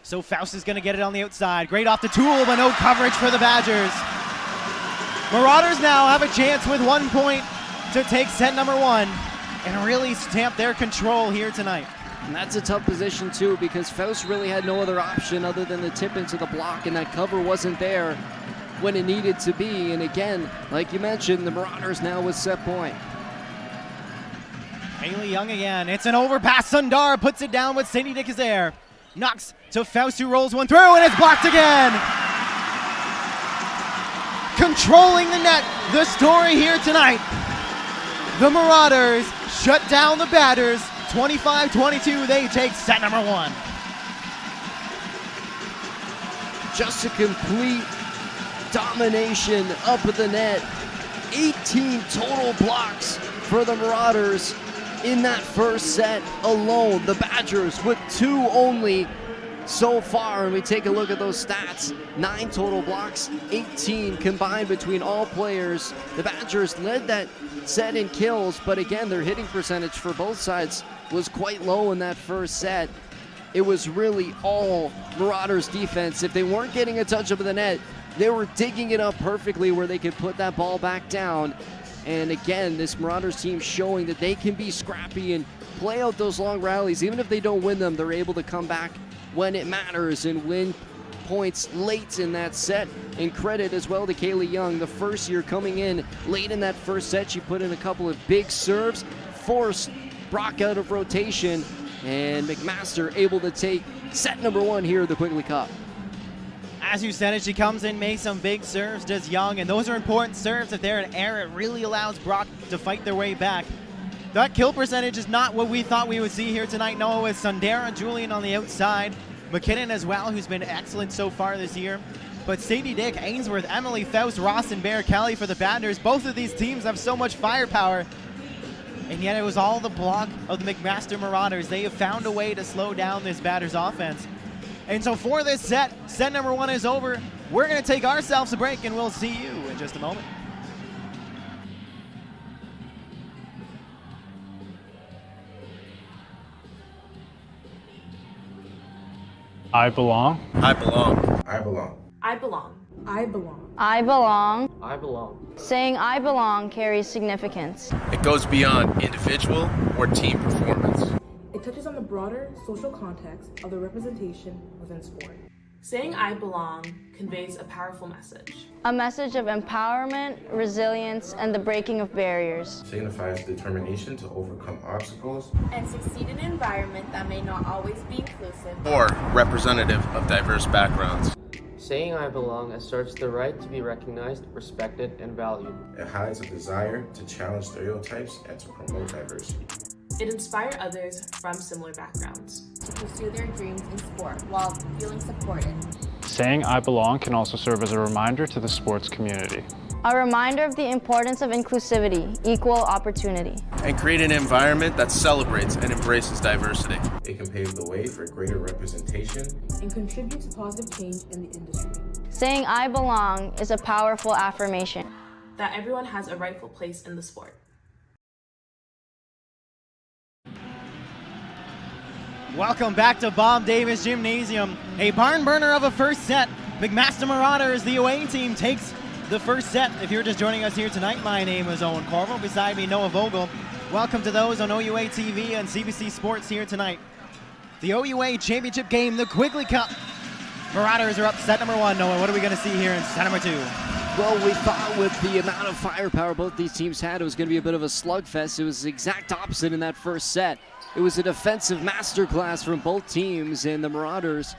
P: So Faust is going to get it on the outside. Great off the tool, but no coverage for the Badgers. Marauders now have a chance with 1 point to take set number 1 and really stamp their control here tonight.
Q: And that's a tough position too, because Faust really had no other option other than to tip into the block, and that cover wasn't there when it needed to be. And again, like you mentioned, the Marauders now with set point.
P: Kaylee Young again. It's an overpass. Sundar puts it down with Sadie Dick is there. Knocks to Faust, who rolls one through, and it's blocked again. Controlling the net. The story here tonight. The Marauders shut down the Badgers. 25-22, they take set number 1.
Q: Just a complete domination up at the net. 18 total blocks for the Marauders in that first set alone. The Badgers with 2 only so far. And we take a look at those stats. 9 total blocks, 18 combined between all players. The Badgers led that set in kills, but again, their hitting percentage for both sides was quite low in that first set. It was really all Marauders defense. If they weren't getting a touch up of the net, they were digging it up perfectly where they could put that ball back down. And again, this Marauders team showing that they can be scrappy and play out those long rallies. Even if they don't win them, they're able to come back when it matters and win points late in that set. And credit as well to Kaylee Young, the first year coming in late in that first set. She put in a couple of big serves, forced Brock out of rotation, and McMaster able to take set number 1 here at the Quigley Cup.
P: As you said, as she comes in, makes some big serves, does Young, and those are important serves. If they're in air, it really allows Brock to fight their way back. That kill percentage is not what we thought we would see here tonight, Noah, with Sundara, Julian on the outside, McKinnon as well, who's been excellent so far this year. But Sadie Dick, Ainsworth, Emily Faust, Ross, and Bear Kelly for the Badgers. Both of these teams have so much firepower, and yet it was all the block of the McMaster Marauders. They have found a way to slow down this Badgers offense. And so for this set number 1 is over. We're going to take ourselves a break, and we'll see you in just a moment.
S: I belong.
T: I belong. I belong.
L: I belong. I belong.
I: I belong.
T: I belong.
I: Saying I belong carries significance.
T: It goes beyond individual or team performance.
L: It touches on the broader social context of the representation within sport. Saying I belong conveys a powerful message.
I: A message of empowerment, resilience, and the breaking of barriers.
T: Signifies determination to overcome obstacles
U: and succeed in an environment that may not always be inclusive
T: or representative of diverse backgrounds.
V: Saying I belong asserts the right to be recognized, respected, and valued.
T: It hides a desire to challenge stereotypes and to promote diversity.
L: It inspires others from similar backgrounds
U: to pursue their dreams in sport while feeling supported.
S: Saying I belong can also serve as a reminder to the sports community.
I: A reminder of the importance of inclusivity, equal opportunity.
A: And create an environment that celebrates and embraces diversity.
T: It can pave the way for greater representation
L: and contribute to positive change in the industry.
I: Saying I belong is a powerful affirmation.
L: That everyone has a rightful place in the sport.
P: Welcome back to Bob Davis Gymnasium. A barn burner of a first set. McMaster Marauders, the away team, takes the first set. If you're just joining us here tonight, my name is Owen Corvo. Beside me, Noah Vogel. Welcome to those on OUA TV and CBC Sports here tonight. The OUA Championship game, the Quigley Cup. Marauders are up set number 1. Noah, what are we going to see here in set number 2?
Q: Well, we thought with the amount of firepower both these teams had, it was going to be a bit of a slugfest. It was the exact opposite in that first set. It was a defensive masterclass from both teams, and the Marauders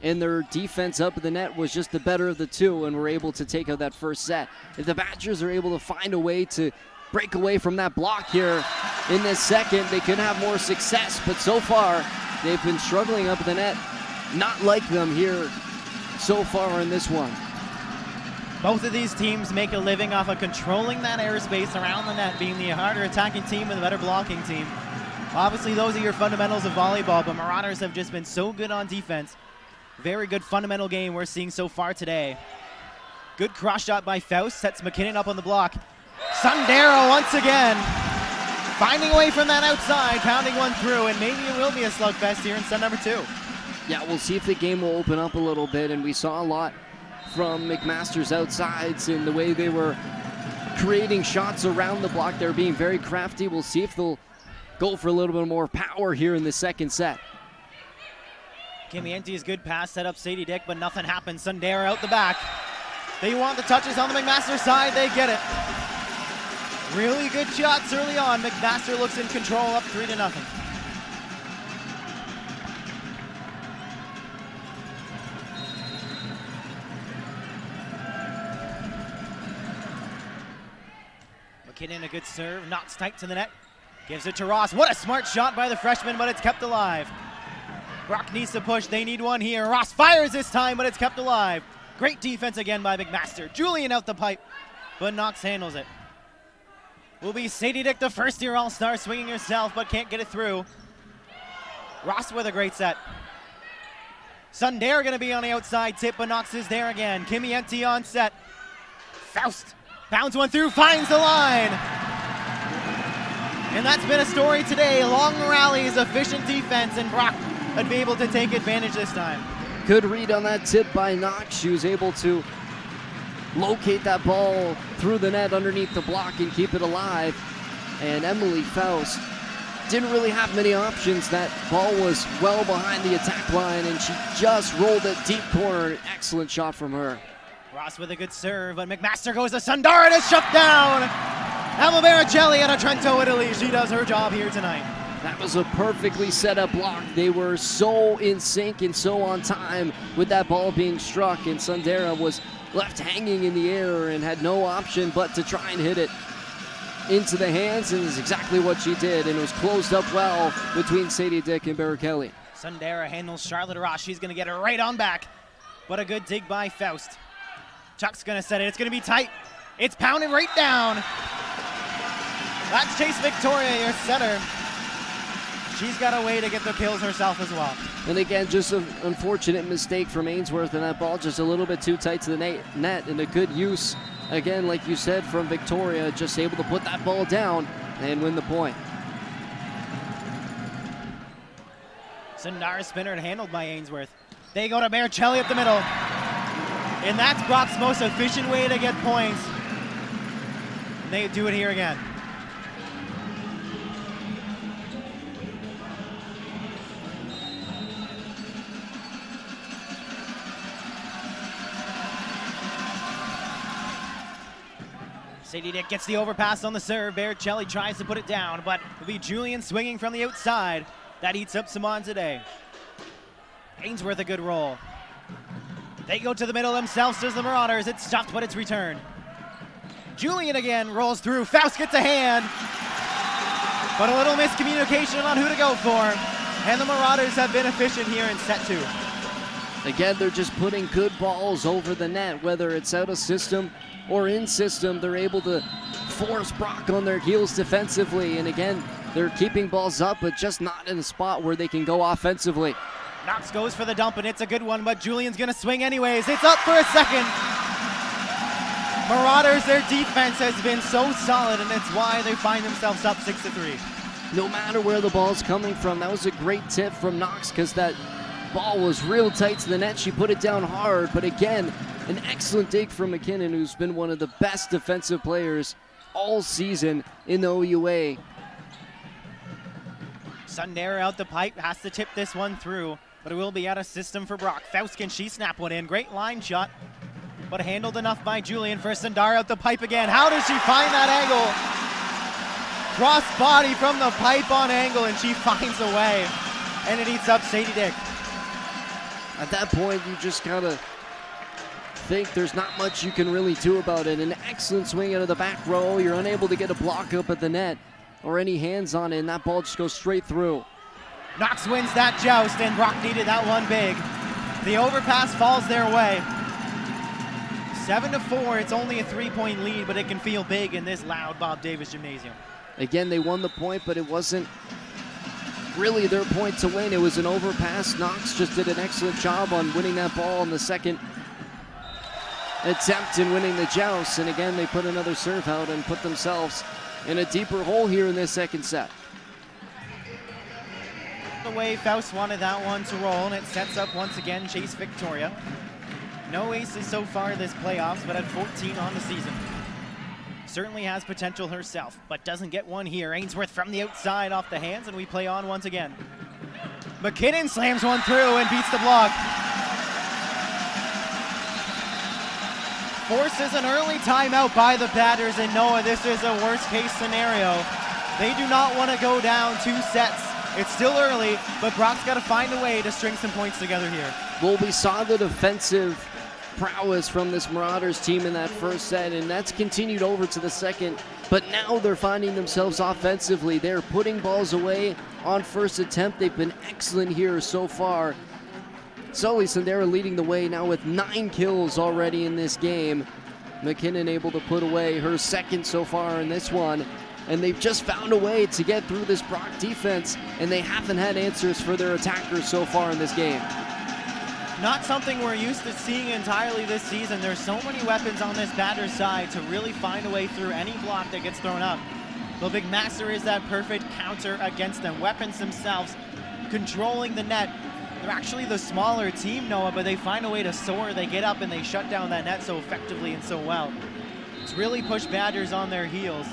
Q: and their defense up at the net was just the better of the two, and were able to take out that first set. If the Badgers are able to find a way to break away from that block here in this second, they could have more success, but so far they've been struggling up at the net. Not like them here so far in this one.
P: Both of these teams make a living off of controlling that airspace around the net, being the harder attacking team and the better blocking team. Obviously, those are your fundamentals of volleyball, but Marauders have just been so good on defense. Very good fundamental game we're seeing so far today. Good cross shot by Faust, sets McKinnon up on the block. Sundero once again, finding a way from that outside, pounding one through, and maybe it will be a slugfest here in set number 2.
Q: Yeah, we'll see if the game will open up a little bit, and we saw a lot from McMaster's outsides in the way they were creating shots around the block. They're being very crafty. We'll see if they'll go for a little bit more power here in the second set.
P: Kimienti's good pass set up Sadie Dick, but nothing happens. Sundera out the back. They want the touches on the McMaster side. They get it. Really good shots early on. McMaster looks in control, up 3-0. McKinnon, a good serve, knocks tight to the net. Gives it to Ross. What a smart shot by the freshman, but it's kept alive. Brock needs to push. They need one here. Ross fires this time, but it's kept alive. Great defense again by McMaster. Julian out the pipe, but Knox handles it. Will be Sadie Dick, the first-year All-Star, swinging herself, but can't get it through. Ross with a great set. Sundare going to be on the outside tip, but Knox is there again. Kimienti on set. Faust bounds one through, finds the line. And that's been a story today. Long rallies, efficient defense, and Brock would be able to take advantage this time.
Q: Good read on that tip by Knox. She was able to locate that ball through the net underneath the block and keep it alive. And Emily Faust didn't really have many options. That ball was well behind the attack line, and she just rolled it deep corner. An excellent shot from her.
P: Ross with a good serve, but McMaster goes to Sundara to shut down. Emma Baricelli out of Trento, Italy. She does her job here tonight.
Q: That was a perfectly set up block. They were so in sync and so on time with that ball being struck, and Sundara was left hanging in the air and had no option but to try and hit it into the hands, and is exactly what she did, and it was closed up well between Sadie Dick and Baricelli.
P: Sundara handles Charlotte Ross. She's going to get it right on back, but a good dig by Faust. Chuck's going to set it. It's going to be tight. It's pounded right down. That's Chase Victoria, your setter. She's got a way to get the kills herself as well.
Q: And again, just an unfortunate mistake from Ainsworth, and that ball just a little bit too tight to the net, and a good use, again, like you said, from Victoria, just able to put that ball down and win the point.
P: Sundara spinner handled by Ainsworth. They go to Baricelli up the middle. And that's Brock's most efficient way to get points. They do it here again. Sadie Dick gets the overpass on the serve. Baricelli tries to put it down, but it'll be Julian swinging from the outside. That eats up Simon today. Ainsworth a good roll. They go to the middle themselves, does the Marauders. It's stuffed, but it's returned. Julian again rolls through. Faust gets a hand, but a little miscommunication on who to go for. And the Marauders have been efficient here in set 2.
Q: Again, they're just putting good balls over the net, whether it's out of system or in system. They're able to force Brock on their heels defensively. And again, they're keeping balls up, but just not in a spot where they can go offensively.
P: Knox goes for the dump, and it's a good one, but Julian's going to swing anyways. It's up for a second. Marauders, their defense has been so solid, and it's why they find themselves up 6-3.
Q: No matter where the ball's coming from, that was a great tip from Knox because that ball was real tight to the net. She put it down hard, but again, an excellent dig from McKinnon, who's been one of the best defensive players all season in the OUA.
P: Sundare out the pipe, has to tip this one through, but it will be out of system for Brock. Faust, can she snap one in? Great line shot, but handled enough by Julian for Sundar out the pipe again. How does she find that angle? Cross body from the pipe on angle, and she finds a way, and it eats up Sadie Dick.
Q: At that point, you just gotta think there's not much you can really do about it. An excellent swing out of the back row. You're unable to get a block up at the net or any hands on it, and that ball just goes straight through.
P: Knox wins that joust, and Brock needed that one big. The overpass falls their way. 7-4, it's only a 3-point lead, but it can feel big in this loud Bob Davis Gymnasium.
Q: Again, they won the point, but it wasn't really their point to win. It was an overpass. Knox just did an excellent job on winning that ball on the second attempt and winning the joust. And again, they put another serve out and put themselves in a deeper hole here in this second set.
P: The way Faust wanted that one to roll, and it sets up once again Chase Victoria. No aces so far this playoffs, but had 14 on the season. Certainly has potential herself, but doesn't get one here. Ainsworth from the outside off the hands, and we play on once again. McKinnon slams one through and beats the block. Forces an early timeout by the batters, and Noah, this is a worst case scenario. They do not want to go down 2 sets. It's still early, but Brock's got to find a way to string some points together here.
Q: Well, we saw the defensive prowess from this Marauders team in that first set, and that's continued over to the second. But now they're finding themselves offensively. They're putting balls away on first attempt. They've been excellent here so far. Sully Sundara leading the way now with 9 kills already in this game. McKinnon able to put away her second so far in this one. And they've just found a way to get through this Brock defense, and they haven't had answers for their attackers so far in this game.
P: Not something we're used to seeing entirely this season. There's so many weapons on this batter's side to really find a way through any block that gets thrown up. The McMaster is that perfect counter against them. Weapons themselves, controlling the net. They're actually the smaller team, Noah, but they find a way to soar. They get up and they shut down that net so effectively and so well. It's really pushed batters on their heels.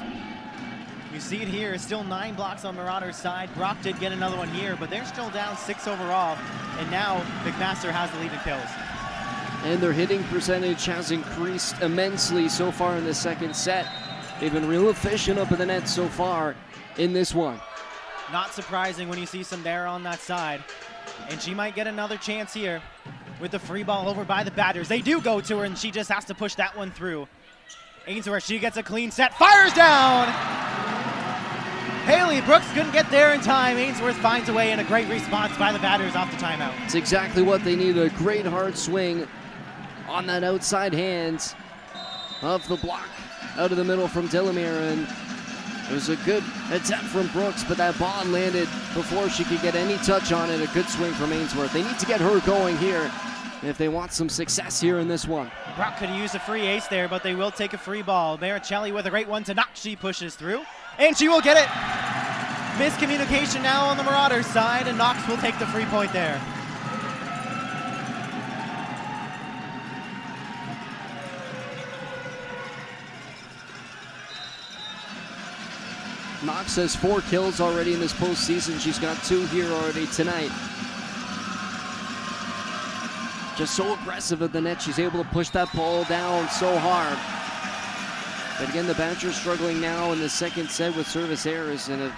P: You see it here, it's still 9 blocks on Marauders' side. Brock did get another one here, but they're still down 6 overall. And now McMaster has the lead in kills.
Q: And their hitting percentage has increased immensely so far in the second set. They've been real efficient up in the net so far in this one.
P: Not surprising when you see Sundara on that side. And she might get another chance here with the free ball over by the batters. They do go to her, and she just has to push that one through. Ainsworth, she gets a clean set, fires down! Haley Brooks couldn't get there in time. Ainsworth finds a way, and a great response by the batters off the timeout.
Q: It's exactly what they need, a great hard swing on that outside hand of the block out of the middle from Delamere, and it was a good attempt from Brooks, but that ball landed before she could get any touch on it. A good swing from Ainsworth. They need to get her going here if they want some success here in this one.
P: Brock could have used a free ace there, but they will take a free ball. Maricelli with a great one to Knox. She pushes through, and she will get it. Miscommunication now on the Marauders side, and Knox will take the free point there.
Q: Knox has 4 kills already in this postseason. She's got 2 here already tonight. Just so aggressive at the net. She's able to push that ball down so hard. But again, the Badgers struggling now in the second set with service errors and have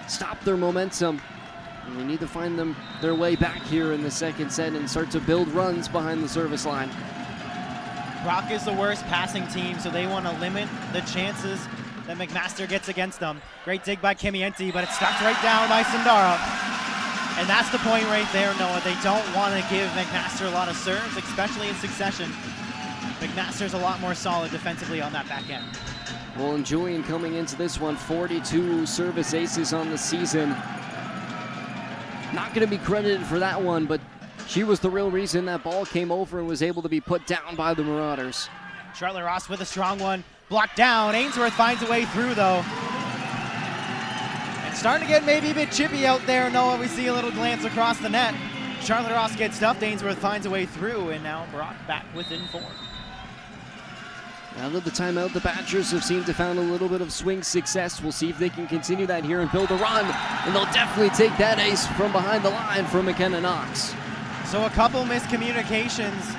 Q: stopped their momentum. And they need to find their way back here in the second set and start to build runs behind the service line.
P: Brock is the worst passing team, so they want to limit the chances that McMaster gets against them. Great dig by Kimienti, but it's stopped right down by Sundara. And that's the point right there, Noah. They don't want to give McMaster a lot of serves, especially in succession. McMaster's a lot more solid defensively on that back end.
Q: Well, and Julian coming into this one, 42 service aces on the season. Not going to be credited for that one, but she was the real reason that ball came over and was able to be put down by the Marauders.
P: Charlotte Ross with a strong one. Blocked down. Ainsworth finds a way through, though. And starting to get maybe a bit chippy out there, Noah. We see a little glance across the net. Charlotte Ross gets stuffed. Ainsworth finds a way through, and now Brock back within 4.
Q: Out of the timeout, the Badgers have seemed to found a little bit of swing success. We'll see if they can continue that here and build a run. And they'll definitely take that ace from behind the line from McKenna Knox.
P: So a couple miscommunications.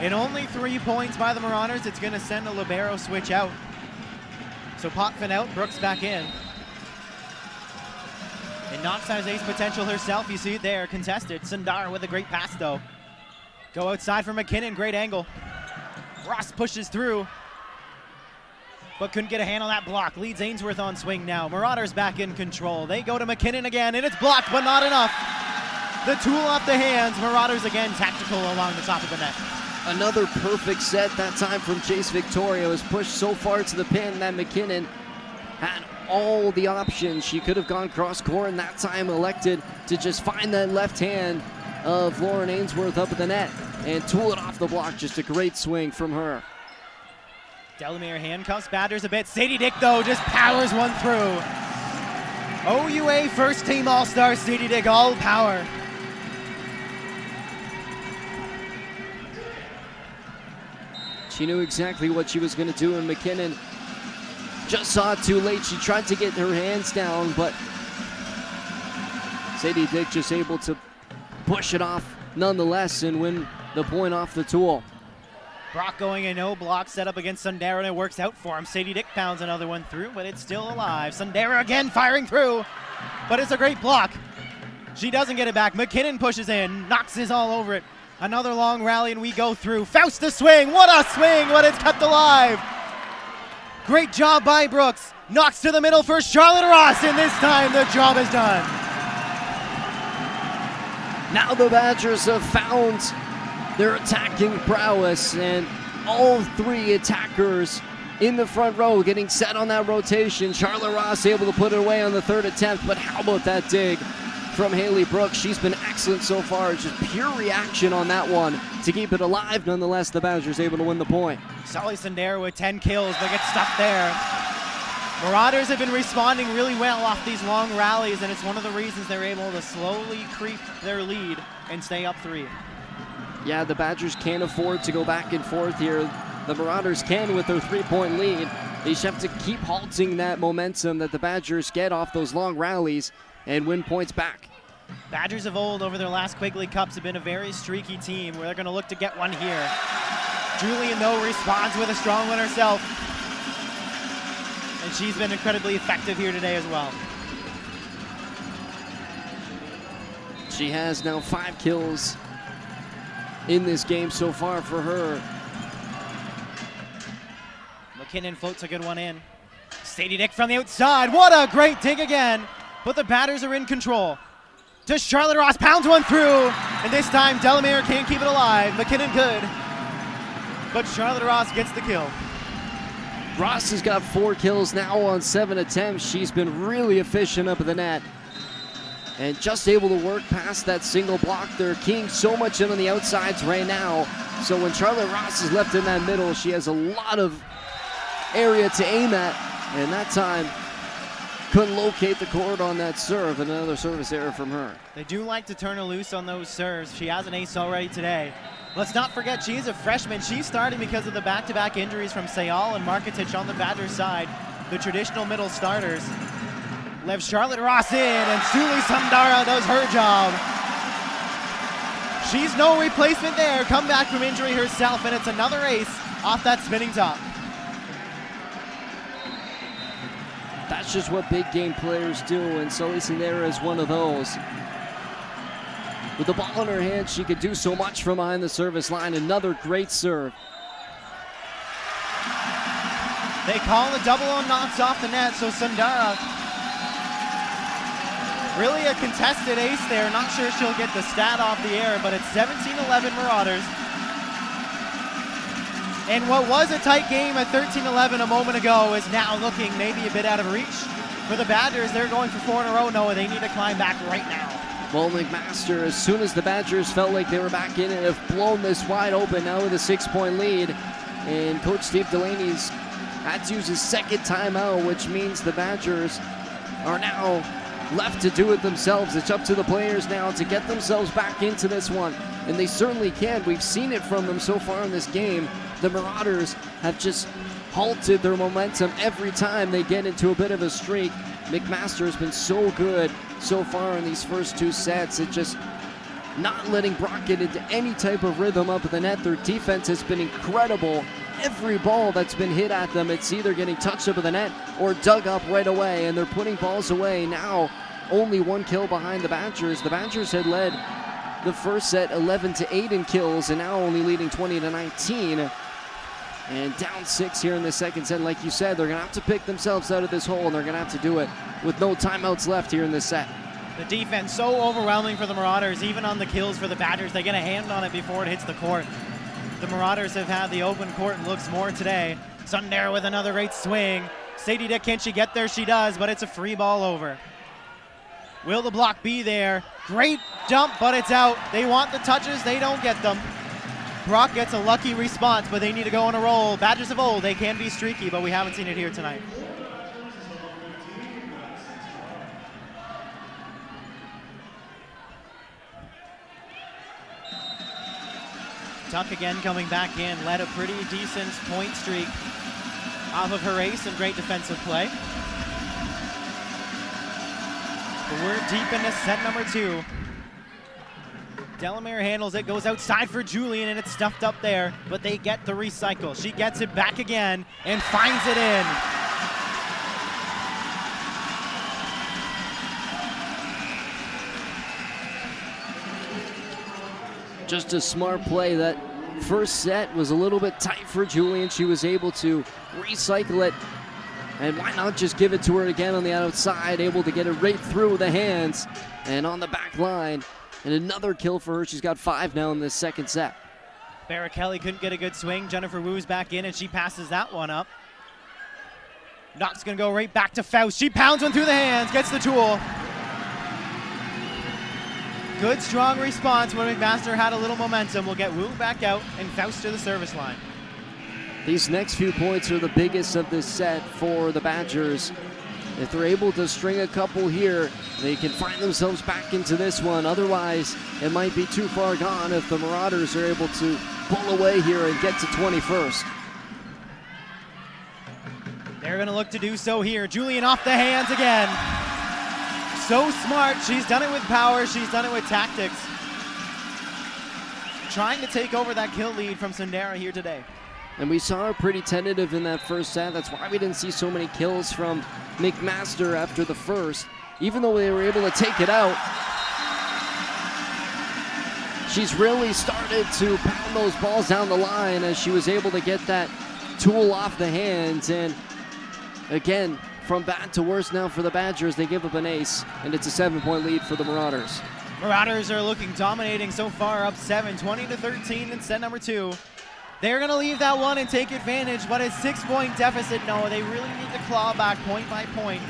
P: And only 3 points by the Marauders. It's going to send a libero switch out. So Potvin out, Brooks back in. And Knox has ace potential herself. You see it there, contested. Sundar with a great pass, though. Go outside for McKinnon, great angle. Ross pushes through, but couldn't get a hand on that block. Leads Ainsworth on swing now. Marauders back in control. They go to McKinnon again, and it's blocked, but not enough. The tool off the hands. Marauders again tactical along the top of the net.
Q: Another perfect set, that time from Chase Victoria. Was pushed so far to the pin that McKinnon had all the options. She could have gone cross-court, and that time elected to just find that left hand of Lauren Ainsworth up at the net and tool it off the block. Just a great swing from her.
P: Delamere handcuffs Badgers a bit. Sadie Dick, though, just powers one through. OUA first team all-star Sadie Dick, all power.
Q: She knew exactly what she was going to do, and McKinnon just saw it too late. She tried to get her hands down, but Sadie Dick just able to push it off nonetheless and win the point off the tool.
P: Brock going a no block set up against Sundara, and it works out for him. Sadie Dick pounds another one through, but it's still alive. Sundara again firing through, but it's a great block. She doesn't get it back. McKinnon pushes in, Knox is all over it. Another long rally, and we go through. Faust the swing, what a swing, but it's kept alive. Great job by Brooks. Knox to the middle for Charlotte Ross, and this time the job is done.
Q: Now the Badgers have found their attacking prowess, and all 3 attackers in the front row getting set on that rotation. Charlotte Ross able to put it away on the 3rd attempt, but how about that dig from Haley Brooks? She's been excellent so far. It's just pure reaction on that one to keep it alive. Nonetheless, the Badgers able to win the point.
P: Sully Sundara with 10 kills, but gets stuffed there. Marauders have been responding really well off these long rallies, and it's one of the reasons they're able to slowly creep their lead and stay up 3.
Q: Yeah, the Badgers can't afford to go back and forth here. The Marauders can with their 3-point lead. They just have to keep halting that momentum that the Badgers get off those long rallies and win points back.
P: Badgers of old over their last Quigley Cups have been a very streaky team where they're going to look to get one here. Julian, though, responds with a strong one herself. And she's been incredibly effective here today as well.
Q: She has now 5 kills in this game so far for her.
P: McKinnon floats a good one in. Sadie Dick from the outside. What a great dig again. But the Badgers are in control. To Charlotte Ross, pounds one through. And this time Delamere can't keep it alive. McKinnon could. But Charlotte Ross gets the kill.
Q: Ross has got 4 kills now on 7 attempts. She's been really efficient up at the net. And just able to work past that single block. They're keying so much in on the outsides right now. So when Charlotte Ross is left in that middle, she has a lot of area to aim at. And that time, couldn't locate the court on that serve. And another service error from her.
P: They do like to turn her loose on those serves. She has an ace already today. Let's not forget she's a freshman. She's starting because of the back-to-back injuries from Sayal and Marketich on the Badgers side, the traditional middle starters. Leaves Charlotte Ross in, and Suli Sundara does her job. She's no replacement there. Come back from injury herself, and it's another ace off that spinning top.
Q: That's just what big game players do, and Sully Sundara is one of those. With the ball in her hand, she could do so much from behind the service line. Another great serve.
P: They call a double on Knox off the net, so Sundara Really a contested ace there. Not sure she'll get the stat off the air, but it's 17-11 Marauders. And what was a tight game at 13-11 a moment ago is now looking maybe a bit out of reach for the Badgers. They're going for 4 in a row, Noah. They need to climb back right now.
Q: Well, McMaster, as soon as the Badgers felt like they were back in it, have blown this wide open now with a 6-point lead. And Coach Steve Delaney's had to use his second timeout, which means the Badgers are now left to do it themselves. It's up to the players now to get themselves back into this one, and they certainly can. We've seen it from them so far in this game. The Marauders have just halted their momentum every time they get into a bit of a streak. McMaster has been so good so far in these first 2 sets. It's just not letting Brock get into any type of rhythm up at the net. Their defense has been incredible. Every ball that's been hit at them, it's either getting touched up at the net or dug up right away, and they're putting balls away. Now only 1 kill behind the Badgers. The Badgers had led the first set 11-8 in kills, and now only leading 20-19. And down 6 here in the second set. Like you said, they're going to have to pick themselves out of this hole, and they're going to have to do it with no timeouts left here in this set.
P: The defense so overwhelming for the Marauders, even on the kills for the Badgers. They get a hand on it before it hits the court. The Marauders have had the open court and looks more today. Sundare with another great swing. Sadie Dick, can she get there? She does, but it's a free ball over. Will the block be there? Great dump, but it's out. They want the touches, they don't get them. Brock gets a lucky response, but they need to go on a roll. Badgers of old, they can be streaky, but we haven't seen it here tonight. Tuck again coming back in, led a pretty decent point streak off of her ace and great defensive play. But we're deep into set number 2. Delamere handles it, goes outside for Julian, and it's stuffed up there, but they get the recycle. She gets it back again and finds it in.
Q: Just a smart play. That first set was a little bit tight for Julian. She was able to recycle it, and why not just give it to her again on the outside, able to get it right through the hands and on the back line. And another kill for her. She's got 5 now in this second set.
P: Barrichelli couldn't get a good swing. Jennifer Wu's back in, and she passes that one up. Knox gonna go right back to Faust. She pounds one through the hands, gets the tool. Good, strong response when McMaster had a little momentum. We'll get Wu back out and Faust to the service line.
Q: These next few points are the biggest of this set for the Badgers. If they're able to string a couple here, they can find themselves back into this one. Otherwise, it might be too far gone if the Marauders are able to pull away here and get to 21st.
P: They're going to look to do so here. Julian off the hands again. So smart. She's done it with power. She's done it with tactics. Trying to take over that kill lead from Sundara here today.
Q: And we saw her pretty tentative in that first set. That's why we didn't see so many kills from McMaster after the first. Even though they were able to take it out, she's really started to pound those balls down the line as she was able to get that tool off the hands. And again, from bad to worse now for the Badgers. They give up an ace, and it's a 7-point lead for the Marauders.
P: Marauders are looking dominating so far, up 7, 20-13 in set number 2. They're going to leave that one and take advantage, but it's 6-point deficit. No, they really need to claw back point by point.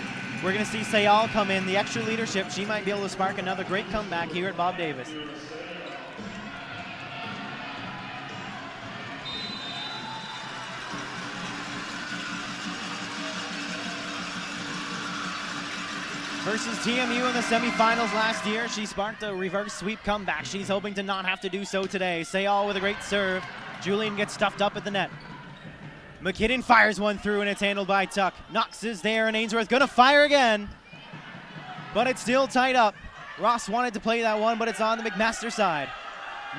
P: We're going to see Sayal come in, the extra leadership. She might be able to spark another great comeback here at Bob Davis. Versus TMU in the semifinals last year, she sparked a reverse sweep comeback. She's hoping to not have to do so today. Sayal with a great serve. Julian gets stuffed up at the net. McKinnon fires one through, and it's handled by Tuck. Knox is there, and Ainsworth gonna fire again. But it's still tied up. Ross wanted to play that one, but it's on the McMaster side.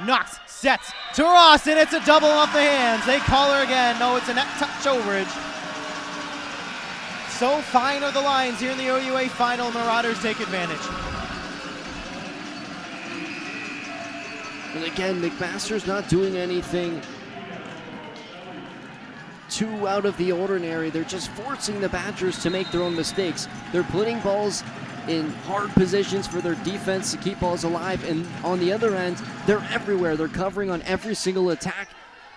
P: Knox sets to Ross, and it's a double off the hands. They call her again. No, it's a net touch overage. So fine are the lines here in the OUA final. Marauders take advantage.
Q: And again, McMaster's not doing anything too out of the ordinary. They're just forcing the Badgers to make their own mistakes. They're putting balls in hard positions for their defense to keep balls alive. And on the other end, they're everywhere. They're covering on every single attack,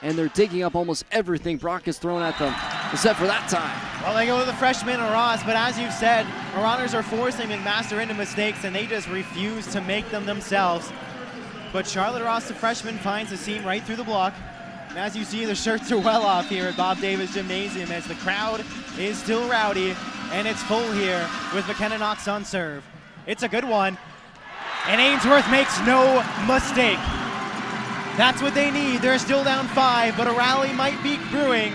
Q: and they're digging up almost everything Brock has thrown at them, except for that time.
P: Well, they go to the freshman, Ross, but as you've said, Marauders are forcing McMaster into mistakes, and they just refuse to make them themselves. But Charlotte Ross, the freshman, finds a seam right through the block. And as you see, the shirts are well off here at Bob Davis Gymnasium as the crowd is still rowdy, and it's full here with McKenna Knox on serve. It's a good one, and Ainsworth makes no mistake. That's what they need. They're still down 5, but a rally might be brewing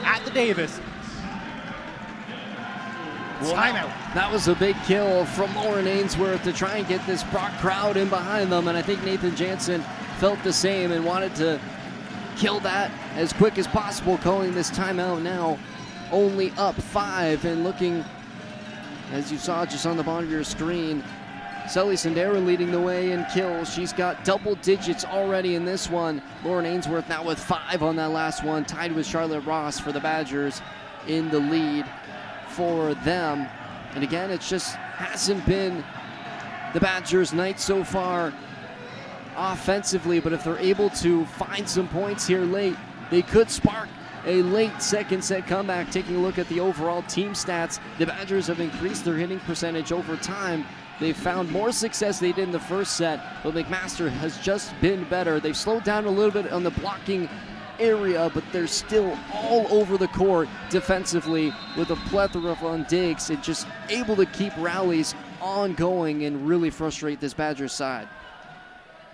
P: at the Davis. Timeout.
Q: That was a big kill from Lauren Ainsworth to try and get this Brock crowd in behind them, and I think Nathan Jansen felt the same and wanted to kill that as quick as possible, calling this timeout now only up 5, and looking, as you saw just on the bottom of your screen, Sully Sandera leading the way in kills. She's got double digits already in this one. Lauren Ainsworth now with 5 on that last one, tied with Charlotte Ross for the Badgers in the lead for them. And again, it just hasn't been the Badgers' night so far offensively, but if they're able to find some points here late, they could spark a late second set comeback. Taking a look at the overall team stats, the Badgers have increased their hitting percentage over time. They've found more success than they did in the first set, but McMaster has just been better. They've slowed down a little bit on the blocking area, but they're still all over the court defensively with a plethora of on digs and just able to keep rallies ongoing and really frustrate this Badgers side.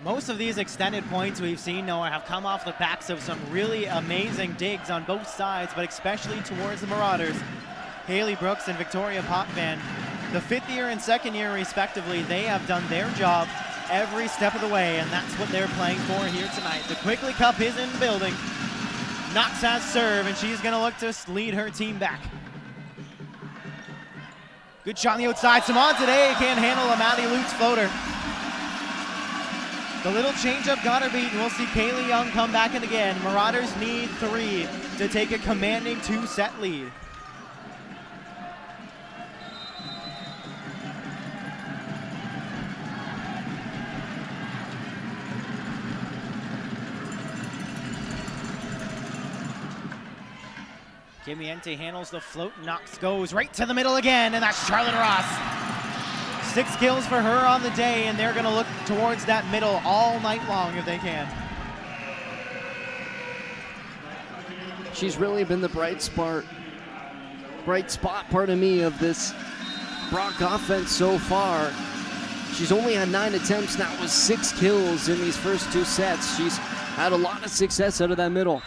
P: Most of these extended points we've seen, Noah, have come off the backs of some really amazing digs on both sides, but especially towards the Marauders. Haley Brooks and Victoria Potvin, the 5th year and 2nd year respectively, they have done their job every step of the way, and that's what they're playing for here tonight. The Quigley Cup is in the building. Knox has serve, and she's going to look to lead her team back. Good shot on the outside. Simon today can't handle a Maddie Lutz floater. The little changeup got her beat, and we'll see Kaylee Young come back in again. Marauders need 3 to take a commanding 2-set lead. Kimiente handles the float. Knox goes right to the middle again, and that's Charlotte Ross. 6 kills for her on the day, and they're going to look towards that middle all night long if they can.
Q: She's really been the bright spot, pardon me, of this Brock offense so far. She's only had 9 attempts now with 6 kills in these first 2 sets. She's had a lot of success out of that middle.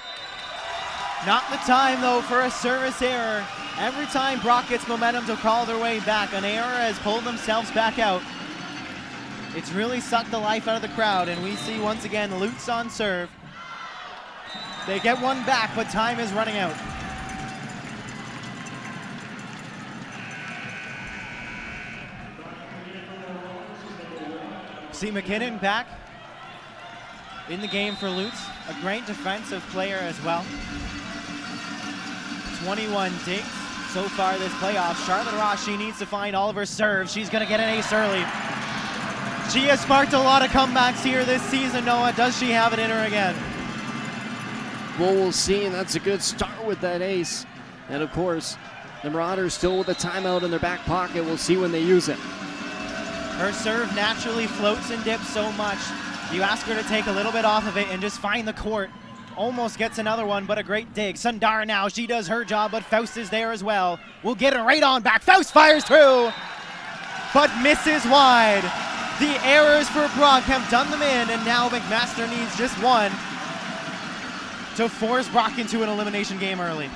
P: Not the time, though, for a service error. Every time Brock gets momentum to crawl their way back, an error has pulled themselves back out. It's really sucked the life out of the crowd, and we see once again Lutz on serve. They get one back, but time is running out. See McKinnon back in the game for Lutz, a great defensive player as well. 21 digs so far this playoff. Charlotte Ross, she needs to find all of her serves. She's going to get an ace early. She has sparked a lot of comebacks here this season, Noah. Does she have it in her again?
Q: Well, we'll see, and that's a good start with that ace. And of course, the Marauders still with a timeout in their back pocket. We'll see when they use it.
P: Her serve naturally floats and dips so much. You ask her to take a little bit off of it and just find the court. Almost gets another one, but a great dig. Sundar now, she does her job, but Faust is there as well. We'll get her right on back. Faust fires through, but misses wide. The errors for Brock have done them in, and now McMaster needs just one to force Brock into an elimination game early.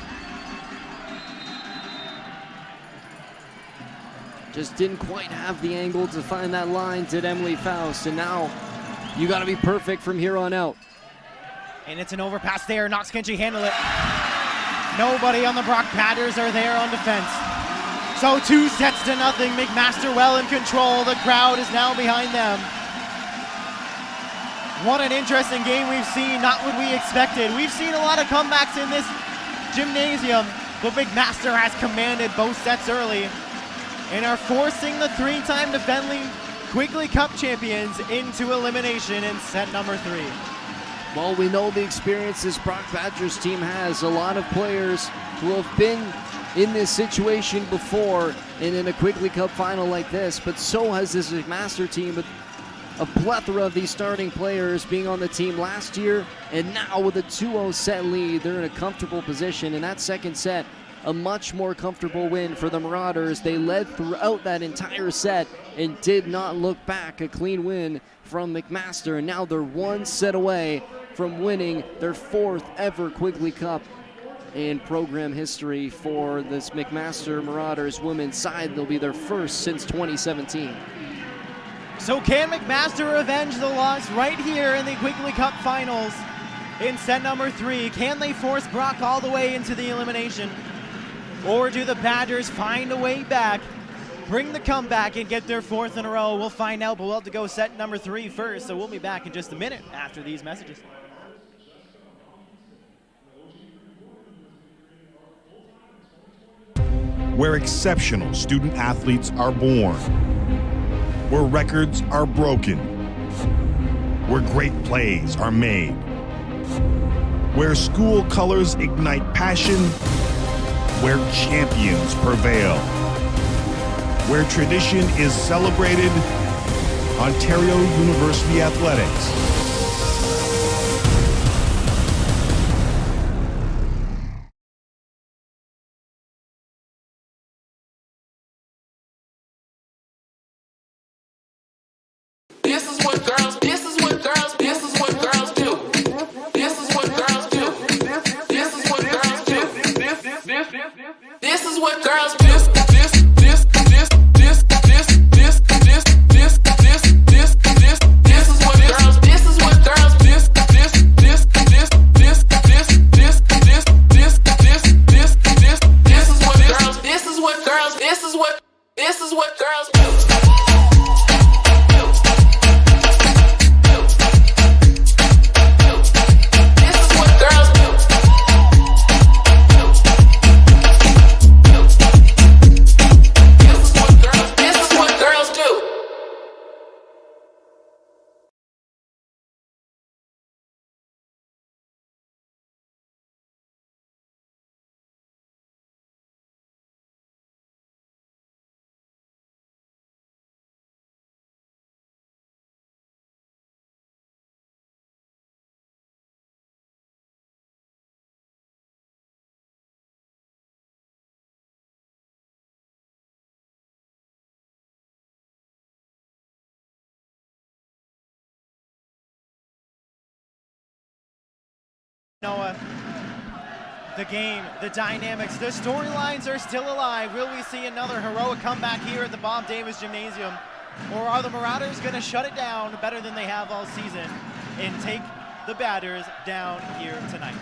Q: Just didn't quite have the angle to find that line, did Emily Faust, and now you got to be perfect from here on out.
P: And it's an overpass there. Knox, can she handle it? Nobody on the Brock Padders are there on defense. So 2-0. McMaster well in control. The crowd is now behind them. What an interesting game we've seen. Not what we expected. We've seen a lot of comebacks in this gymnasium, but McMaster has commanded both sets early. and are forcing the three-time defending Quigley Cup champions into elimination in set number 3.
Q: Well, we know the experience this Brock Badgers team has. A lot of players who have been in this situation before and in a Quigley Cup final like this, but so has this McMaster team with a plethora of these starting players being on the team last year, and now with a 2-0 set lead, they're in a comfortable position. In that second set, a much more comfortable win for the Marauders. They led throughout that entire set and did not look back. A clean win from McMaster, and now they're one set away from winning their 4th ever Quigley Cup in program history for this McMaster Marauders women's side. They'll be their first since 2017.
P: So can McMaster avenge the loss right here in the Quigley Cup finals in set number 3? Can they force Brock all the way into the elimination? Or do the Badgers find a way back, bring the comeback, and get their 4th in a row? We'll find out, but we'll have to go set number 3 first, so we'll be back in just a minute after these messages.
B: Where exceptional student athletes are born, where records are broken, where great plays are made, where school colors ignite passion, where champions prevail, where tradition is celebrated, Ontario University Athletics.
M: This is what girls do. This is what girls do. This is what girls do. This is what girls do. This is what girls do. This is what girls do.
P: Noah, the game, the dynamics, the storylines are still alive. Will we see another heroic comeback here at the Bob Davis Gymnasium? Or are the Marauders going to shut it down better than they have all season and take the Badgers down here tonight?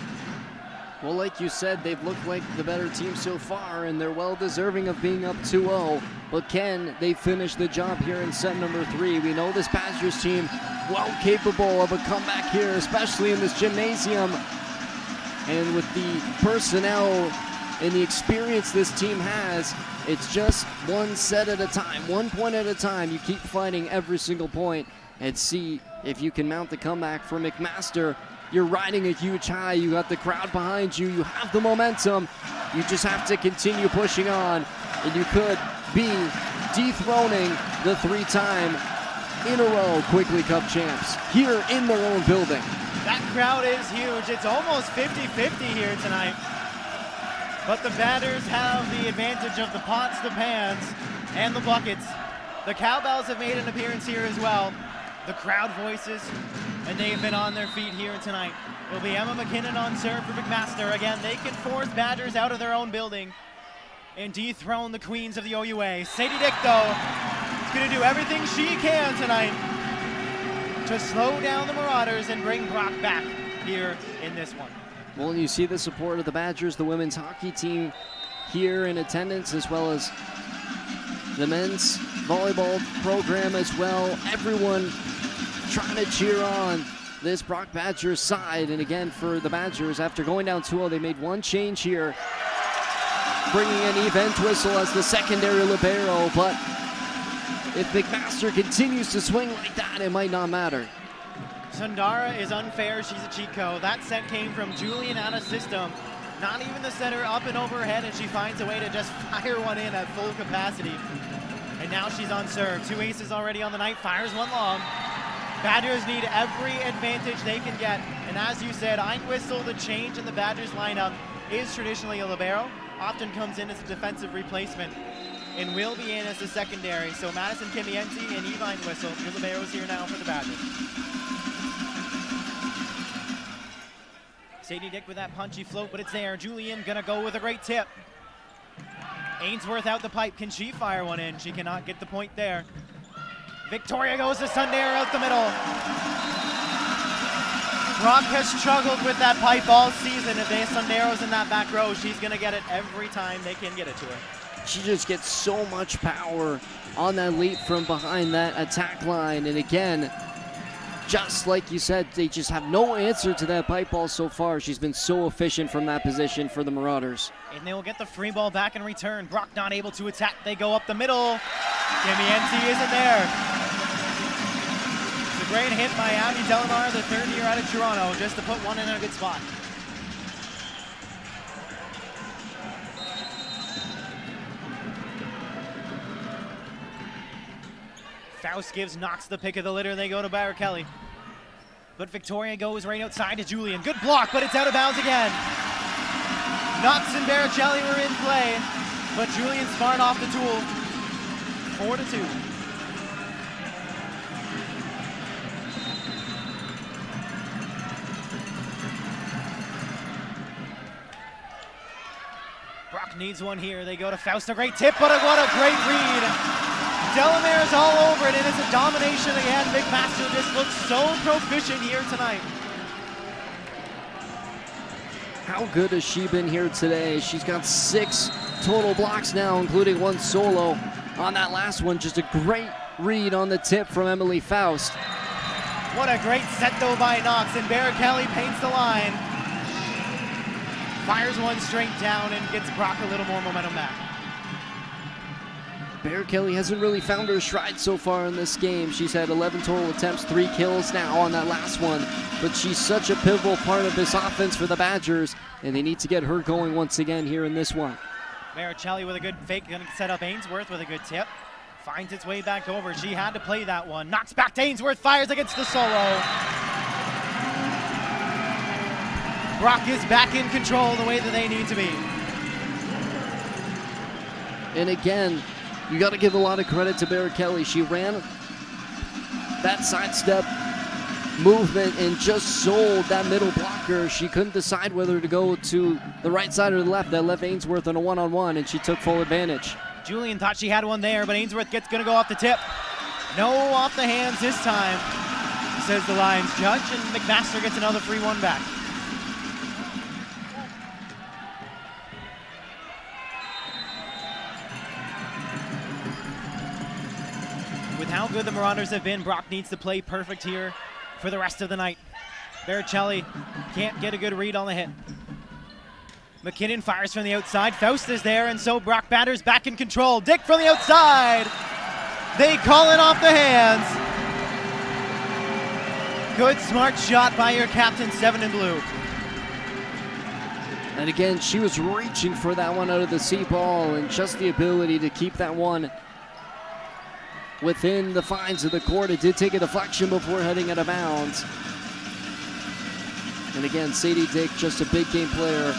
Q: Well, like you said, they've looked like the better team so far, and they're well deserving of being up 2-0. But can they finish the job here in set number 3? We know this Badgers team well capable of a comeback here, especially in this gymnasium. And with the personnel and the experience this team has, it's just one set at a time, 1 point at a time. You keep fighting every single point and see if you can mount the comeback for McMaster. You're riding a huge high. You got the crowd behind you. You have the momentum. You just have to continue pushing on, and you could be dethroning the 3-time in a row Quigley Cup champs here in their own building.
P: That crowd is huge. It's almost 50-50 here tonight. But the Badgers have the advantage of the pots, the pans, and the buckets. The cowbells have made an appearance here as well. The crowd voices, and they've been on their feet here tonight. It'll be Emma McKinnon on serve for McMaster. Again, they can force Badgers out of their own building and dethrone the queens of the OUA. Sadie Dick, though, is going to do everything she can tonight to slow down the Marauders and bring Brock back here in this one.
Q: Well, you see the support of the Badgers, the women's hockey team here in attendance, as well as the men's volleyball program as well. Everyone trying to cheer on this Brock Badgers side. And again, for the Badgers, after going down 2-0, they made one change here. bringing in Eve Entwistle as the secondary libero, but if McMaster continues to swing like that, it might not matter.
P: Sundara is unfair. She's a cheat code. That set came from Julian out of system. Not even the center, up and overhead, and she finds a way to just fire one in at full capacity. And now she's on serve. 2 aces already on the night, fires one long. Badgers need every advantage they can get. And as you said, Entwistle, the change in the Badgers lineup, is traditionally a libero. Often comes in as a defensive replacement and will be in as a secondary. So Madison Kimienzi and Eve Entwistle, your liberos here now for the Badgers. Sadie Dick with that punchy float, but it's there. Julian gonna go with a great tip. Ainsworth out the pipe. Can she fire one in? She cannot get the point there. Victoria goes to Sundara out the middle. Brock has struggled with that pipe all season. If Sundaro's in that back row, she's gonna get it every time they can get it to her.
Q: She just gets so much power on that leap from behind that attack line. And again, just like you said, they just have no answer to that pipe ball so far. She's been so efficient from that position for the Marauders.
P: And they will get the free ball back in return. Brock not able to attack. They go up the middle. Kimienzi isn't there. It's a great hit by Abby Delamar, the third year out of Toronto, just to put one in a good spot. Faust gives Knox the pick of the litter. They go to Barrichelli. But Victoria goes right outside to Julian. Good block, but it's out of bounds again. Knox and Barrichelli were in play, but Julian smart off the tool. 4-2. Brock needs one here. They go to Faust. A great tip, but what a great read. Delamare's all over it, and it's a domination again. McMaster just looks so proficient here tonight.
Q: How good has she been here today? She's got 6 total blocks now, including 1 solo on that last one. Just a great read on the tip from Emily Faust.
P: What a great set though by Knox, and Barrichelli paints the line. Fires one straight down and gets Brock a little more momentum back.
Q: Barrichelli hasn't really found her stride so far in this game. She's had 11 total attempts, 3 kills now on that last one. But she's such a pivotal part of this offense for the Badgers, and they need to get her going once again here in this one.
P: Barrichelli with a good fake, gonna set up Ainsworth with a good tip. Finds its way back over. She had to play that one. Knocks back to Ainsworth, fires against the solo. Brock is back in control the way that they need to be.
Q: And again, you got to give a lot of credit to Barrichelli. She ran that sidestep movement and just sold that middle blocker. She couldn't decide whether to go to the right side or the left. That left Ainsworth on a one-on-one, and she took full advantage.
P: Julian thought she had one there, but Ainsworth gonna go off the tip. No off the hands this time, says the Lions judge, and McMaster gets another free one back. With how good the Marauders have been, Brock needs to play perfect here for the rest of the night. Barrichelli can't get a good read on the hit. McKinnon fires from the outside. Faust is there, and so Brock Batters back in control. Dick from the outside. They call it off the hands. Good smart shot by your captain, 7 in blue.
Q: And again, she was reaching for that one out of the C ball, and just the ability to keep that one within the fines of the court. It did take a deflection before heading out of bounds. And again, Sadie Dick, just a big game player.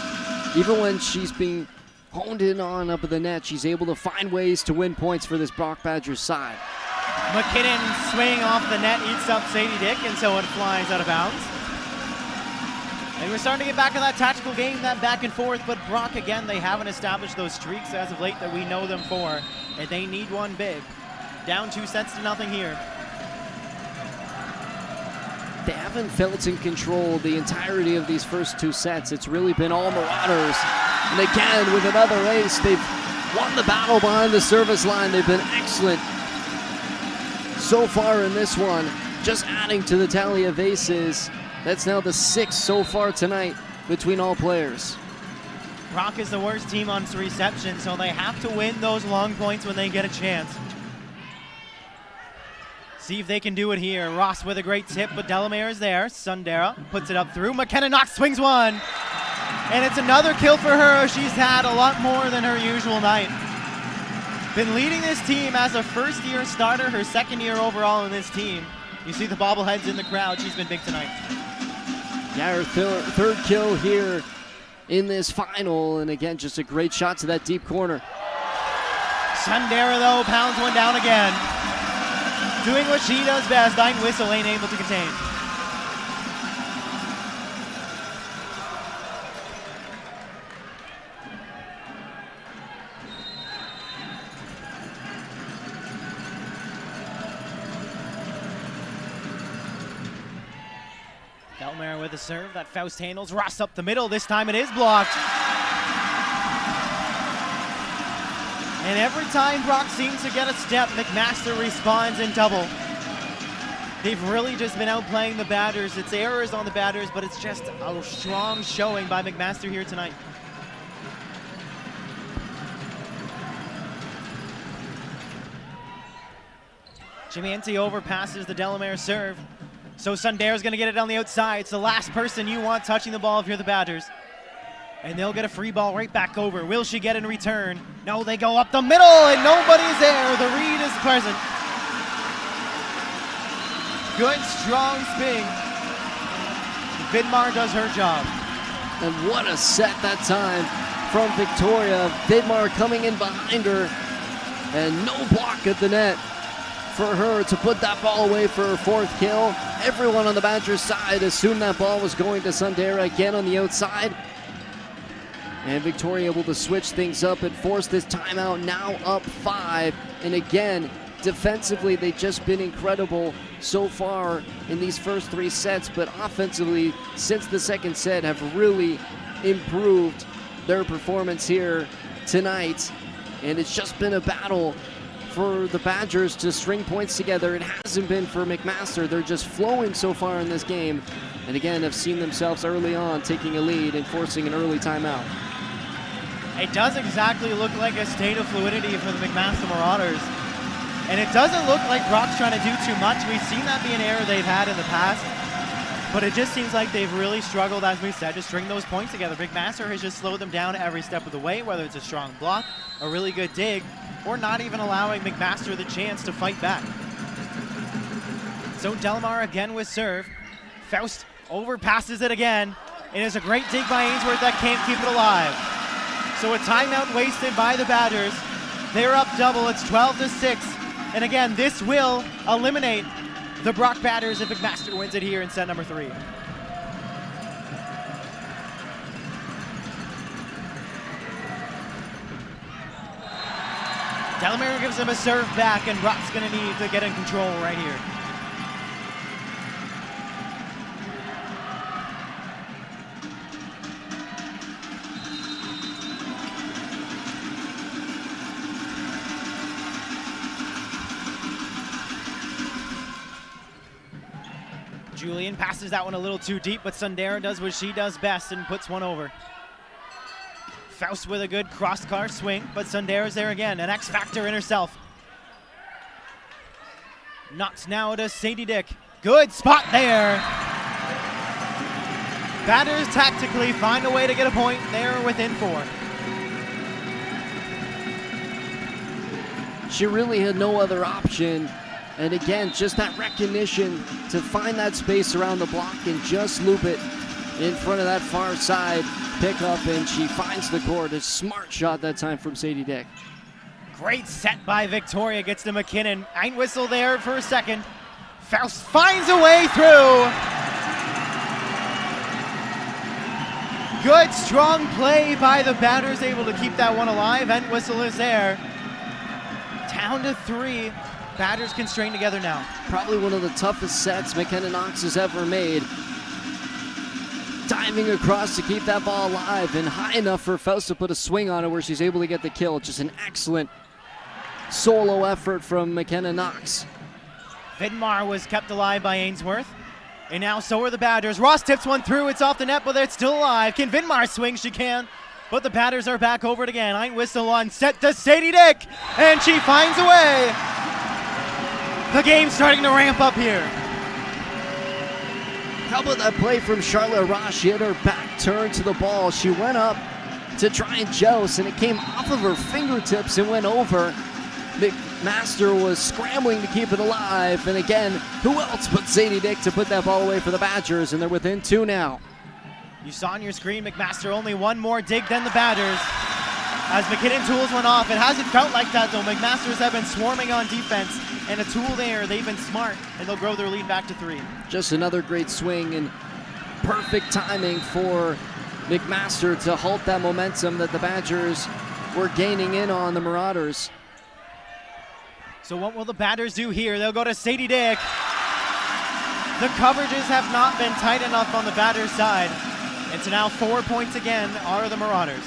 Q: Even when she's being honed in on up at the net, she's able to find ways to win points for this Brock Badgers side.
P: McKinnon swinging off the net, eats up Sadie Dick, and so it flies out of bounds. And we're starting to get back to that tactical game, that back and forth, but Brock, again, they haven't established those streaks as of late that we know them for, and they need one big. Down 2-0 here.
Q: They haven't felt in control the entirety of these first 2 sets. It's really been all Marauders. And again, with another ace, they've won the battle behind the service line. They've been excellent so far in this one. Just adding to the tally of aces. That's now the 6th so far tonight between all players.
P: Brock is the worst team on reception, so they have to win those long points when they get a chance. See if they can do it here. Ross with a great tip, but Delamere is there. Sundara puts it up through. McKenna Knox swings one. And it's another kill for her. She's had a lot more than her usual night. Been leading this team as a first-year starter, her second year overall in this team. You see the bobbleheads in the crowd. She's been big tonight.
Q: Yeah, her third kill here in this final, and again, just a great shot to that deep corner.
P: Sundara, though, pounds one down again. Doing what she does best. Whistle ain't able to contain. Delamere with a serve that Faust handles. Ross up the middle. This time it is blocked. And every time Brock seems to get a step, McMaster responds in double. They've really just been outplaying the batters. It's errors on the batters, but it's just a strong showing by McMaster here tonight. Gimanti overpasses the Delamere serve. So Sundara's going to get it on the outside. It's the last person you want touching the ball if you're the batters. And they'll get a free ball right back over. Will she get in return? No, they go up the middle and nobody's there. The read is present. Good, strong spin. Vidmar does her job.
Q: And what a set that time from Victoria. Vidmar coming in behind her. And no block at the net for her to put that ball away for her fourth kill. Everyone on the Badgers side assumed that ball was going to Sundara again on the outside. And Victoria able to switch things up and force this timeout, now up 5. And again, defensively, they've just been incredible so far in these first 3 sets, but offensively, since the second set, have really improved their performance here tonight. And it's just been a battle for the Badgers to string points together. It hasn't been for McMaster. They're just flowing so far in this game. And again, have seen themselves early on taking a lead and forcing an early timeout.
P: It does exactly look like a state of fluidity for the McMaster Marauders. And it doesn't look like Brock's trying to do too much. We've seen that be an error they've had in the past. But it just seems like they've really struggled, as we said, to string those points together. McMaster has just slowed them down every step of the way, whether it's a strong block, a really good dig, or not even allowing McMaster the chance to fight back. So Delamere again with serve. Faust overpasses it again. It is a great dig by Ainsworth that can't keep it alive. So a timeout wasted by the Badgers. They're up double. It's 12-6. And again, this will eliminate the Brock Batters if McMaster wins it here in set number 3. Delamere gives him a serve back, and Brock's going to need to get in control right here. Julian passes that one a little too deep, but Sundara does what she does best and puts one over. Faust with a good cross-car swing, but Sundara's there again, an X factor in herself. Knocks now to Sadie Dick. Good spot there. Batters tactically find a way to get a point. They're within 4.
Q: She really had no other option. And again, just that recognition to find that space around the block and just loop it in front of that far side pickup, and she finds the court. A smart shot that time from Sadie Dick.
P: Great set by Victoria, gets to McKinnon. Whistle there for a second. Faust finds a way through. Good, strong play by the Batters, able to keep that one alive. Whistle is there. Down to 3. Batters can string together now.
Q: Probably one of the toughest sets McKenna Knox has ever made. Diving across to keep that ball alive and high enough for Faust to put a swing on it where she's able to get the kill. Just an excellent solo effort from McKenna Knox.
P: Vidmar was kept alive by Ainsworth. And now so are the Batters. Ross tips one through. It's off the net, but it's still alive. Can Vidmar swing? She can. But the batters are back over it again. Ein whistle on set to Sadie Dick, and she finds a way. The game's starting to ramp up here.
Q: How about that play from Charlotte Ross? She had her back turned to the ball. She went up to try and joust, and it came off of her fingertips and went over. McMaster was scrambling to keep it alive, and again, who else but Sadie Dick to put that ball away for the Badgers, and they're within 2 now.
P: You saw on your screen, McMaster only one more dig than the batters. As McKinnon tools went off, it hasn't felt like that though. McMasters have been swarming on defense, and a tool there, they've been smart, and they'll grow their lead back to 3.
Q: Just another great swing and perfect timing for McMaster to halt that momentum that the Badgers were gaining in on the Marauders.
P: So what will the batters do here? They'll go to Sadie Dick. The coverages have not been tight enough on the batters' side. And so now 4 points again are the Marauders.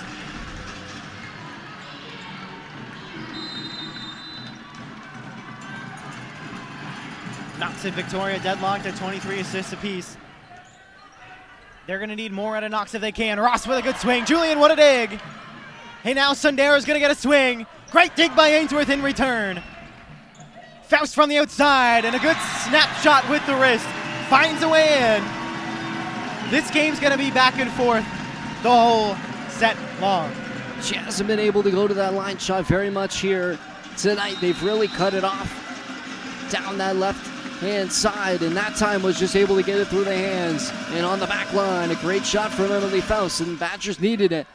P: Knox and Victoria deadlocked at 23 assists apiece. They're going to need more out of Knox if they can. Ross with a good swing. Julian, what a dig. Hey, now Sundara's going to get a swing. Great dig by Ainsworth in return. Faust from the outside, and a good snapshot with the wrist. Finds a way in. This game's going to be back and forth the whole set long.
Q: She hasn't been able to go to that line shot very much here tonight. They've really cut it off down that left-hand side, and that time was just able to get it through the hands. And on the back line, a great shot from Emily Faust, and Badgers needed it.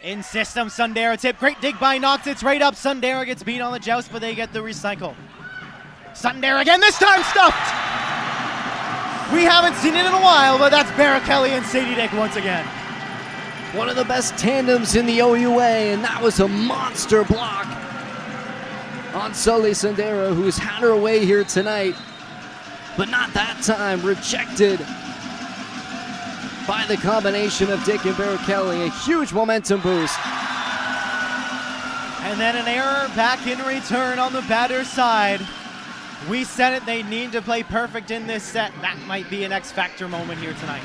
P: In system, Sundara tip. Great dig by Knox. It's right up. Sundara gets beat on the joust, but they get the recycle. Sundara again, this time stuffed. We haven't seen it in a while, but that's Barra Kelly and Sadie Dick once again.
Q: One of the best tandems in the OUA, and that was a monster block on Sully Sundara, who's had her way here tonight, but not that time. Rejected by the combination of Dick and Barra Kelly. A huge momentum boost.
P: And then an error back in return on the batter's side. We said it, they need to play perfect in this set. That might be an X-factor moment here tonight.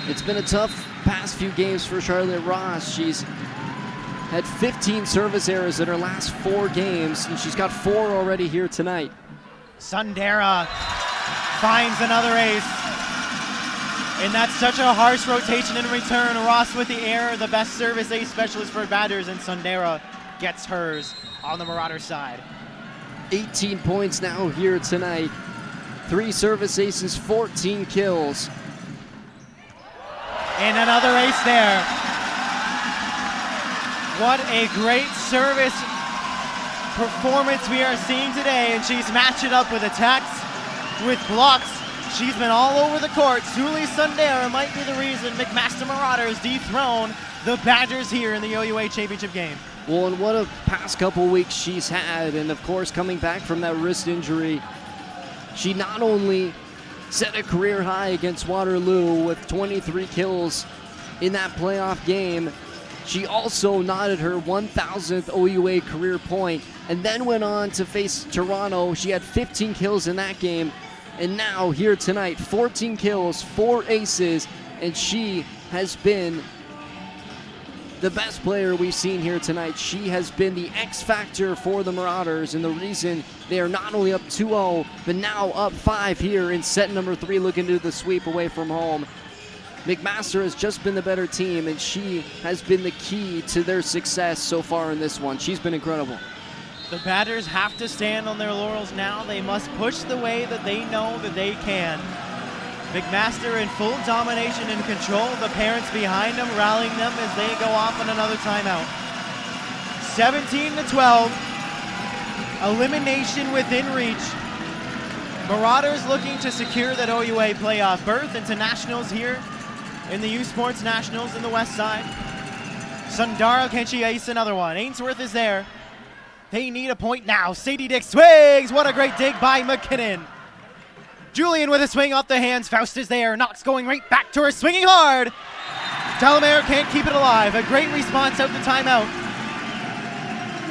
Q: It's been a tough past few games for Charlotte Ross. She's had 15 service errors in her last 4 games, and she's got 4 already here tonight.
P: Sundara finds another ace. And that's such a harsh rotation in return. Ross with the error, the best service ace specialist for batters, and Sundara gets hers on the Marauder side.
Q: 18 points now here tonight. 3 service aces, 14 kills.
P: And another ace there. What a great service performance we are seeing today. And she's matched it up with attacks, with blocks. She's been all over the court. Suli Sundara might be the reason McMaster Marauders dethrone the Badgers here in the OUA Championship game.
Q: Well, and what a past couple weeks she's had, and of course coming back from that wrist injury, she not only set a career high against Waterloo with 23 kills in that playoff game, she also knotted her 1,000th OUA career point, and then went on to face Toronto. She had 15 kills in that game, and now here tonight, 14 kills, 4 aces, and she has been the best player we've seen here tonight. She has been the X factor for the Marauders, and the reason they are not only up 2-0, but now up 5 here in set number 3, looking to do the sweep away from home. McMaster has just been the better team, and she has been the key to their success so far in this one. She's been incredible.
P: The batters have to stand on their laurels now. They must push the way that they know that they can. McMaster in full domination and control. The parents behind them, rallying them as they go off on another timeout. 17-12. Elimination within reach. Marauders looking to secure that OUA playoff berth into nationals here in the U Sports Nationals in the West Side. Sundara, can she ace another one? Ainsworth is there. They need a point now. Sadie Dick swings. What a great dig by McKinnon. Julian with a swing off the hands. Faust is there. Knox going right back to her, swinging hard. Delamere can't keep it alive. A great response out the timeout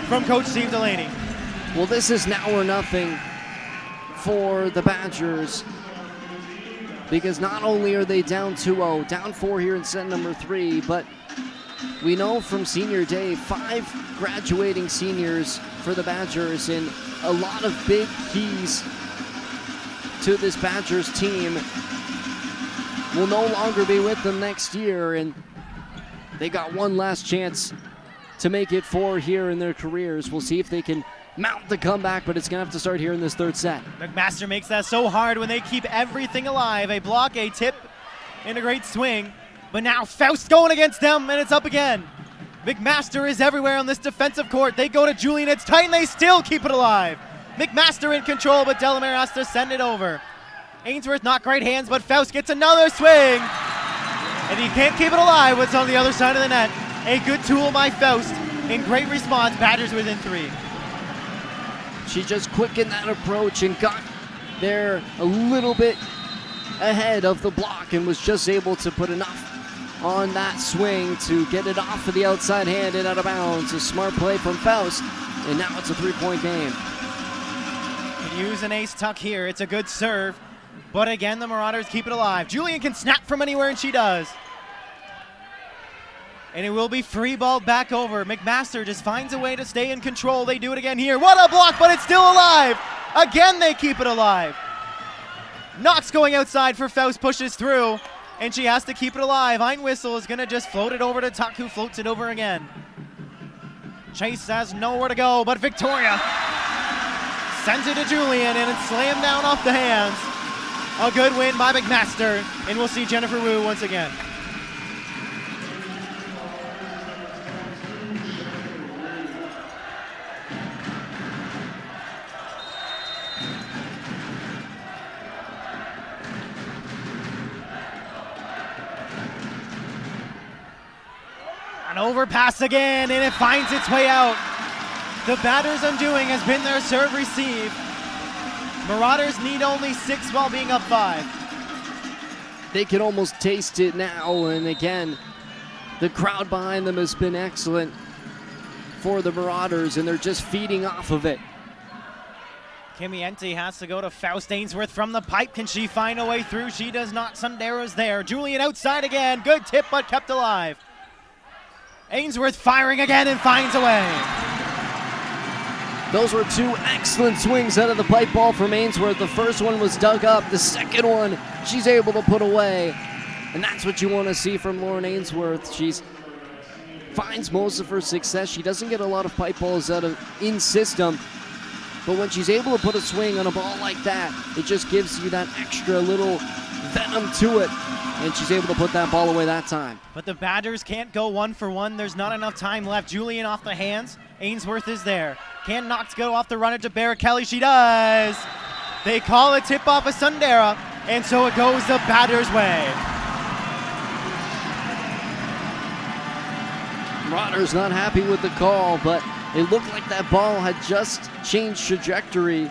P: from Coach Steve Delaney.
Q: Well, this is now or nothing for the Badgers. because not only are they down 2-0, down 4 here in set number 3, but we know from senior day, 5 graduating seniors for the Badgers, and a lot of big keys to this Badgers team will no longer be with them next year, and they got one last chance to make it 4 here in their careers. We'll see if they can mount the comeback, but it's going to have to start here in this 3rd set.
P: McMaster makes that so hard when they keep everything alive. A block, a tip, and a great swing. But now Faust going against them, and it's up again. McMaster is everywhere on this defensive court. They go to Julian. It's tight, and they still keep it alive. McMaster in control, but Delamere has to send it over. Ainsworth, not great hands, but Faust gets another swing. And he can't keep it alive. What's on the other side of the net? A good tool by Faust. In great response, Badgers within 3.
Q: She just quickened that approach and got there a little bit ahead of the block and was just able to put enough on that swing to get it off of the outside hand and out of bounds. A smart play from Faust, and now it's a 3-point game.
P: Could use an ace tuck here. It's a good serve, but again, the Marauders keep it alive. Julian can snap from anywhere, and she does. And it will be free balled back over. McMaster just finds a way to stay in control. They do it again here. What a block, but it's still alive. Again, they keep it alive. Knox going outside for Faust, pushes through, and she has to keep it alive. Einwhistle is going to just float it over to Tuck, who floats it over again. Chase has nowhere to go, but Victoria sends it to Julian, and it's slammed down off the hands. A good win by McMaster, and we'll see Jennifer Wu once again. An overpass again, and it finds its way out. The Badgers' undoing has been their serve receive. Marauders need only 6 while being up 5.
Q: They can almost taste it now, and again, the crowd behind them has been excellent for the Marauders, and they're just feeding off of it.
P: Kimiente has to go to Faust Ainsworth from the pipe. Can she find a way through? She does not. Sundaro's there. Julian outside again. Good tip, but kept alive. Ainsworth firing again and finds a way.
Q: Those were 2 excellent swings out of the pipe ball from Ainsworth. The first one was dug up. The second one, she's able to put away. And that's what you want to see from Lauren Ainsworth. She finds most of her success. She doesn't get a lot of pipe balls out of in system. But when she's able to put a swing on a ball like that, it just gives you that extra little venom to it. And she's able to put that ball away that time.
P: But the Badgers can't go 1 for 1. There's not enough time left. Julian off the hands. Ainsworth is there. Can Knox go off the runner to Barrett Kelly? She does. They call a tip off of Sundara, and so it goes the Badgers' way.
Q: Marauders not happy with the call, but it looked like that ball had just changed trajectory.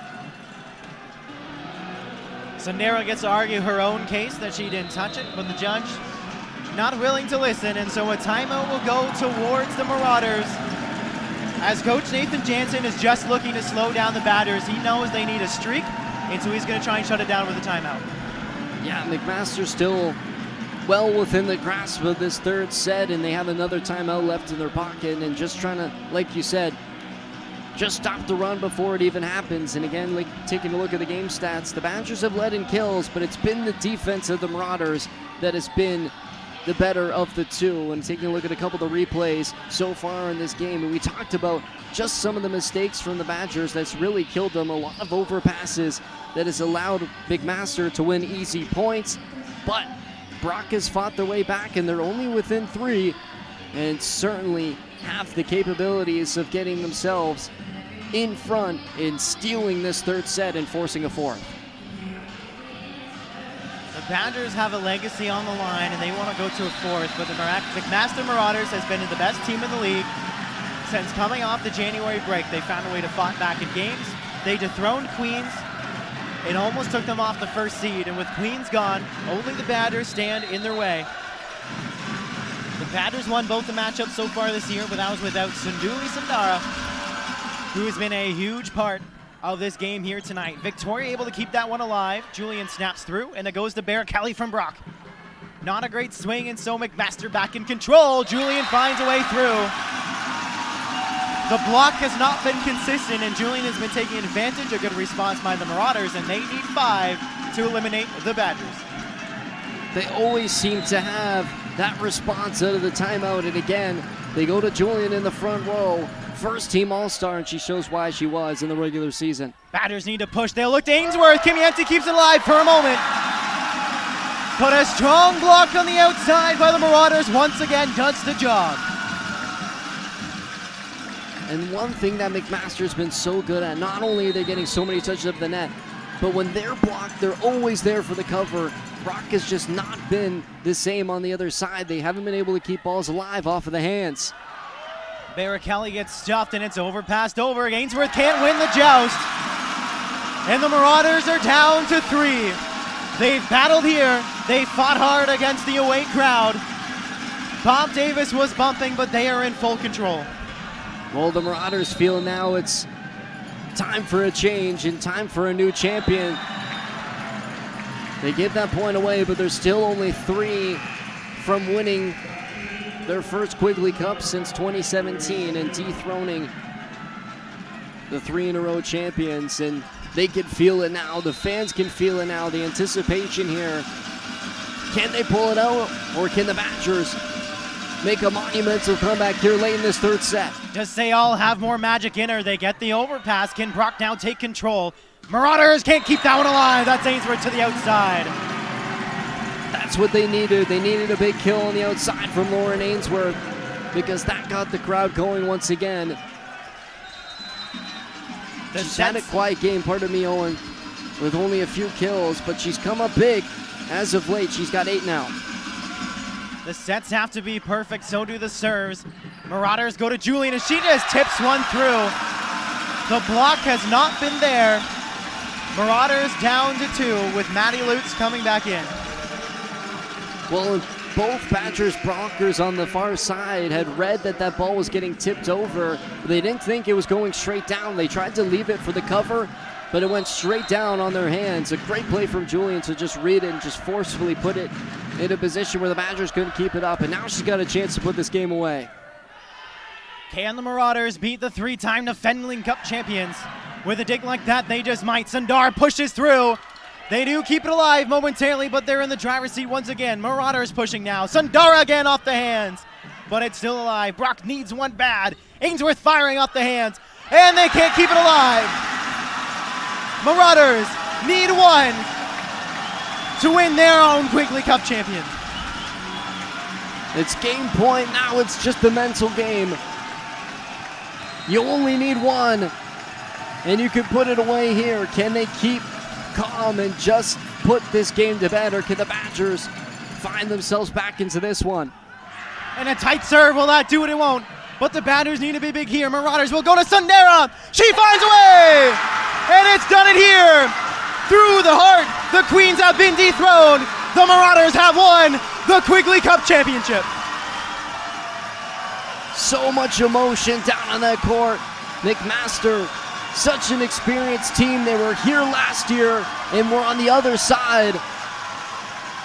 P: Sundara gets to argue her own case that she didn't touch it, but the judge not willing to listen, and so a timeout will go towards the Marauders. As Coach Nathan Jansen is just looking to slow down the Badgers, he knows they need a streak, and so he's going to try and shut it down with a timeout.
Q: Yeah, McMaster still well within the grasp of this 3rd set, and they have another timeout left in their pocket, and just trying to, like you said, just stop the run before it even happens. And again, like taking a look at the game stats, the Badgers have led in kills, but it's been the defense of the Marauders that has been the better of the 2. And taking a look at a couple of the replays so far in this game, and we talked about just some of the mistakes from the Badgers that's really killed them. A lot of overpasses that has allowed McMaster to win easy points, but Brock has fought their way back, and they're only within 3, and certainly have the capabilities of getting themselves in front and stealing this 3rd set and forcing a 4th.
P: The Badgers have a legacy on the line, and they want to go to a 4th, but the McMaster Marauders has been the best team in the league since coming off the January break. They found a way to fight back in games. They dethroned Queens. It almost took them off the 1st seed, and with Queens gone, only the Badgers stand in their way. The Badgers won both the matchups so far this year, but that was without Sunduli Sundara, who has been a huge part of this game here tonight. Victoria able to keep that one alive. Julian snaps through, and it goes to Kelly from Brock. Not a great swing, and so McMaster back in control. Julian finds a way through. The block has not been consistent, and Julian has been taking advantage. A good response by the Marauders, and they need 5 to eliminate the Badgers.
Q: They always seem to have that response out of the timeout, and again, they go to Julian in the front row. First team All-Star, and she shows why she was in the regular season.
P: Badgers need to push. They'll look to Ainsworth. Kimiente keeps it alive for a moment. But a strong block on the outside by the Marauders once again does the job.
Q: And one thing that McMaster's been so good at, not only are they getting so many touches up the net, but when they're blocked, they're always there for the cover. Brock has just not been the same on the other side. They haven't been able to keep balls alive off of the hands.
P: Kelly gets stuffed, and it's overpassed over. Ainsworth can't win the joust. And the Marauders are down to 3. They've battled here. They fought hard against the away crowd. Bob Davis was bumping, but they are in full control.
Q: Well, the Marauders feel now it's time for a change and time for a new champion. They give that point away, but they're still only 3 from winning their first Quigley Cup since 2017 and dethroning the 3-in-a-row champions. And they can feel it now. The fans can feel it now. The anticipation here. Can they pull it out, or can the Badgers make a monumental comeback here late in this third set?
P: Does they all have more magic in her? They get the overpass. Can Brock now take control? Marauders can't keep that one alive. That's Ainsworth to the outside.
Q: That's what they needed. They needed a big kill on the outside from Lauren Ainsworth, because that got the crowd going once again. She's had a quiet game, pardon me, Owen, with only a few kills, but she's come up big as of late. She's got 8 now.
P: The sets have to be perfect, so do the serves. Marauders go to Julian, and she just tips one through. The block has not been there. Marauders down to 2 with Maddie Lutz coming back in.
Q: Well, both Badgers blockers on the far side had read that that ball was getting tipped over. They didn't think it was going straight down. They tried to leave it for the cover, but it went straight down on their hands. A great play from Julian to just read it and just forcefully put it in a position where the Badgers couldn't keep it up, and now she's got a chance to put this game away.
P: Can the Marauders beat the 3-time defending Cup champions? With a dig like that, they just might. Sundar pushes through. They do keep it alive momentarily, but they're in the driver's seat once again. Marauders pushing now. Sundara again off the hands, but it's still alive. Brock needs one bad. Ainsworth firing off the hands, and they can't keep it alive. Marauders need 1 to win their own Quigley Cup champion.
Q: It's game point. Now it's just a mental game. You only need 1, and you can put it away here. Can they keep calm and just put this game to bed, or can the Badgers find themselves back into this one?
P: And a tight serve will not do it, it won't. But the Badgers need to be big here. Marauders will go to Sundara. She finds a way, and it's done it here. Through the heart, the Queens have been dethroned. The Marauders have won the Quigley Cup championship.
Q: So much emotion down on that court. McMaster, such an experienced team. They were here last year and were on the other side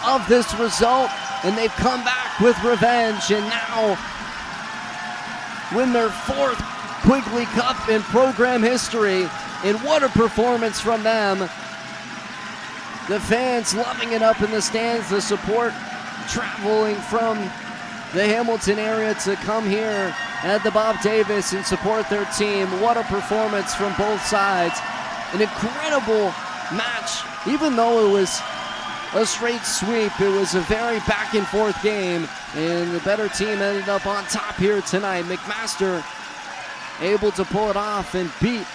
Q: of this result, and they've come back with revenge and now win their 4th Quigley Cup in program history. And what a performance from them. The fans loving it up in the stands, the support traveling from the Hamilton area to come here at the Bob Davis and support their team. What a performance from both sides. An incredible match. Even though it was a straight sweep, it was a very back and forth game, and the better team ended up on top here tonight. McMaster able to pull it off and beat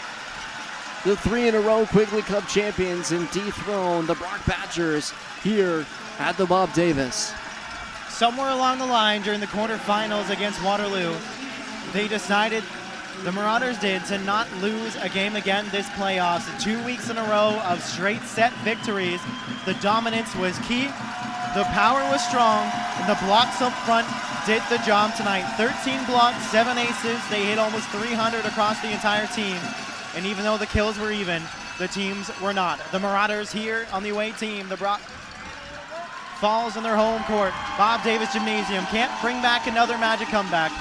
Q: the 3-in-a-row Quigley Cup champions and dethrone the Brock Badgers here at the Bob Davis.
P: Somewhere along the line during the quarterfinals against Waterloo, they decided, the Marauders did, to not lose a game again this playoffs. 2 weeks in a row of straight set victories. The dominance was key, the power was strong, and the blocks up front did the job tonight. 13 blocks, 7 aces. They hit almost 300 across the entire team. And even though the kills were even, the teams were not. The Marauders here on the away team. The Brock Falls in their home court. Bob Davis Gymnasium can't bring back another Magic comeback.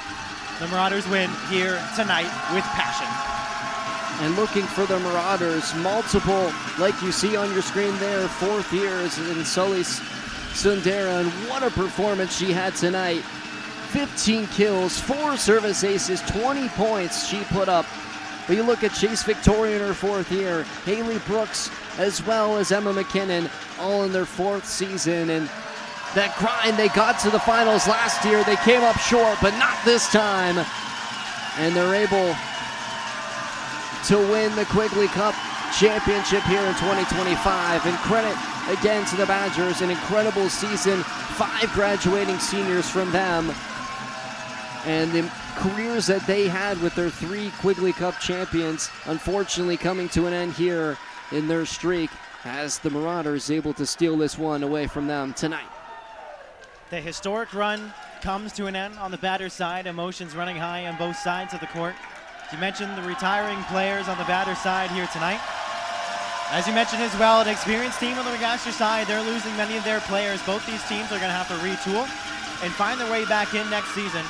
P: The Marauders win here tonight with passion.
Q: And looking for the Marauders, multiple, like you see on your screen there, fourth years in Sully Sundara, and what a performance she had tonight. 15 kills, 4 service aces, 20 points she put up. But you look at Chase Victoria in her fourth year, Haley Brooks, as well as Emma McKinnon, all in their fourth season. And that grind, they got to the finals last year. They came up short, but not this time. And they're able to win the Quigley Cup championship here in 2025. And credit again to the Badgers, an incredible season. 5 graduating seniors from them. And the careers that they had with their 3 Quigley Cup champions, unfortunately coming to an end here in their streak, as the Marauders able to steal this one away from them tonight.
P: The historic run comes to an end on the Batters side. Emotions running high on both sides of the court. You mentioned the retiring players on the Batters side here tonight. As you mentioned as well, an experienced team on the McMaster side, they're losing many of their players. Both these teams are going to have to retool and find their way back in next season.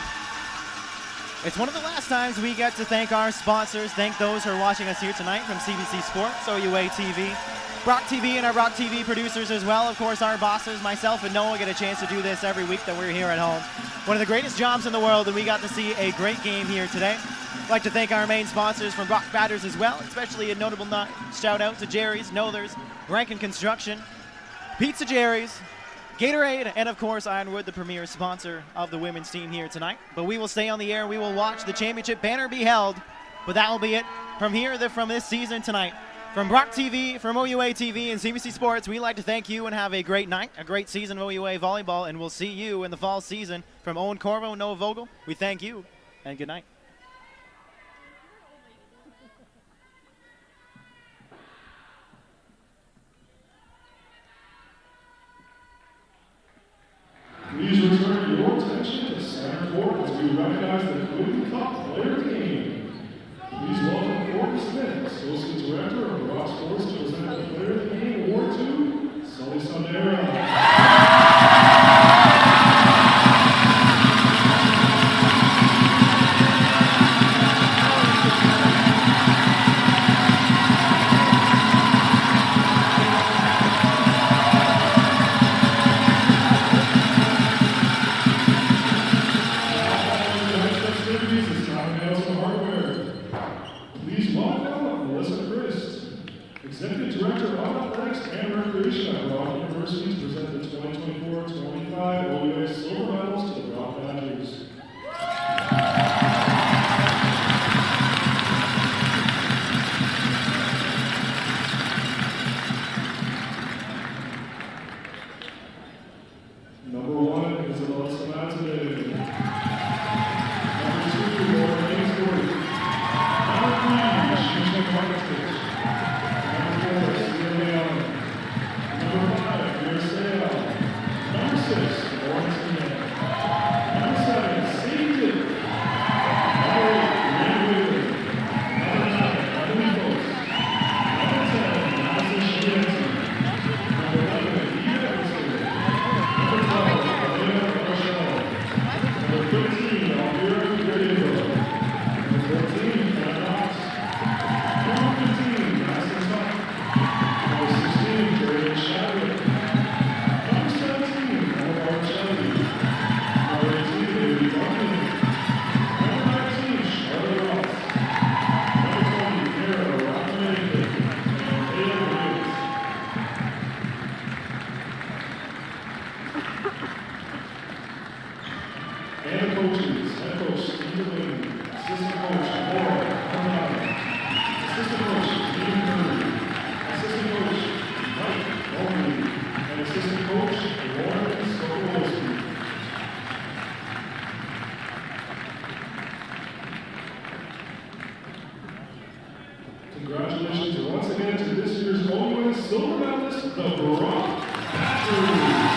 P: It's one of the last times we get to thank our sponsors, thank those who are watching us here tonight from CBC Sports, OUA TV, Brock TV, and our Brock TV producers as well. Of course, our bosses, myself and Noah, get a chance to do this every week that we're here at home. One of the greatest jobs in the world, and we got to see a great game here today. I'd like to thank our main sponsors from Brock Batters as well, especially a notable shout out to Jerry's, Nothers, Rankin Construction, Pizza Jerry's, Gatorade, and of course Ironwood, the premier sponsor of the women's team here tonight. But we will stay on the air. We will watch the championship banner be held. But that will be it from here, from this season tonight. From Brock TV, from OUA TV, and CBC Sports, we'd like to thank you and have a great night, a great season of OUA volleyball, and we'll see you in the fall season. From Owen Corvo and Noah Vogel, we thank you, and good night.
R: Please return your attention to center court as we recognize the Quigley Cup player of the game. Please welcome Courtney Smith, Associate Director of Brock Sports, to present the player of the game award to Sully Sundara. Executive Director of Athletics and Recreation at Brock University to present the 2024-25 OUA silver medals to the Brock Badgers. Number 1 is Alyssa Matador. Number 2, Laura Ainsworth. Number 3, Sheena McMaster. And the coaches, head coach Steve Lane, assistant coach Laura Arnott, assistant coach Ian Curry, assistant coach Mike Bowman, and assistant coach Lauren Sokolowski. Congratulations once again to this year's OUA silver medalist, the Brock Badgers.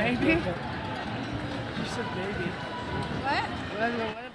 E: Maybe? She said maybe. What?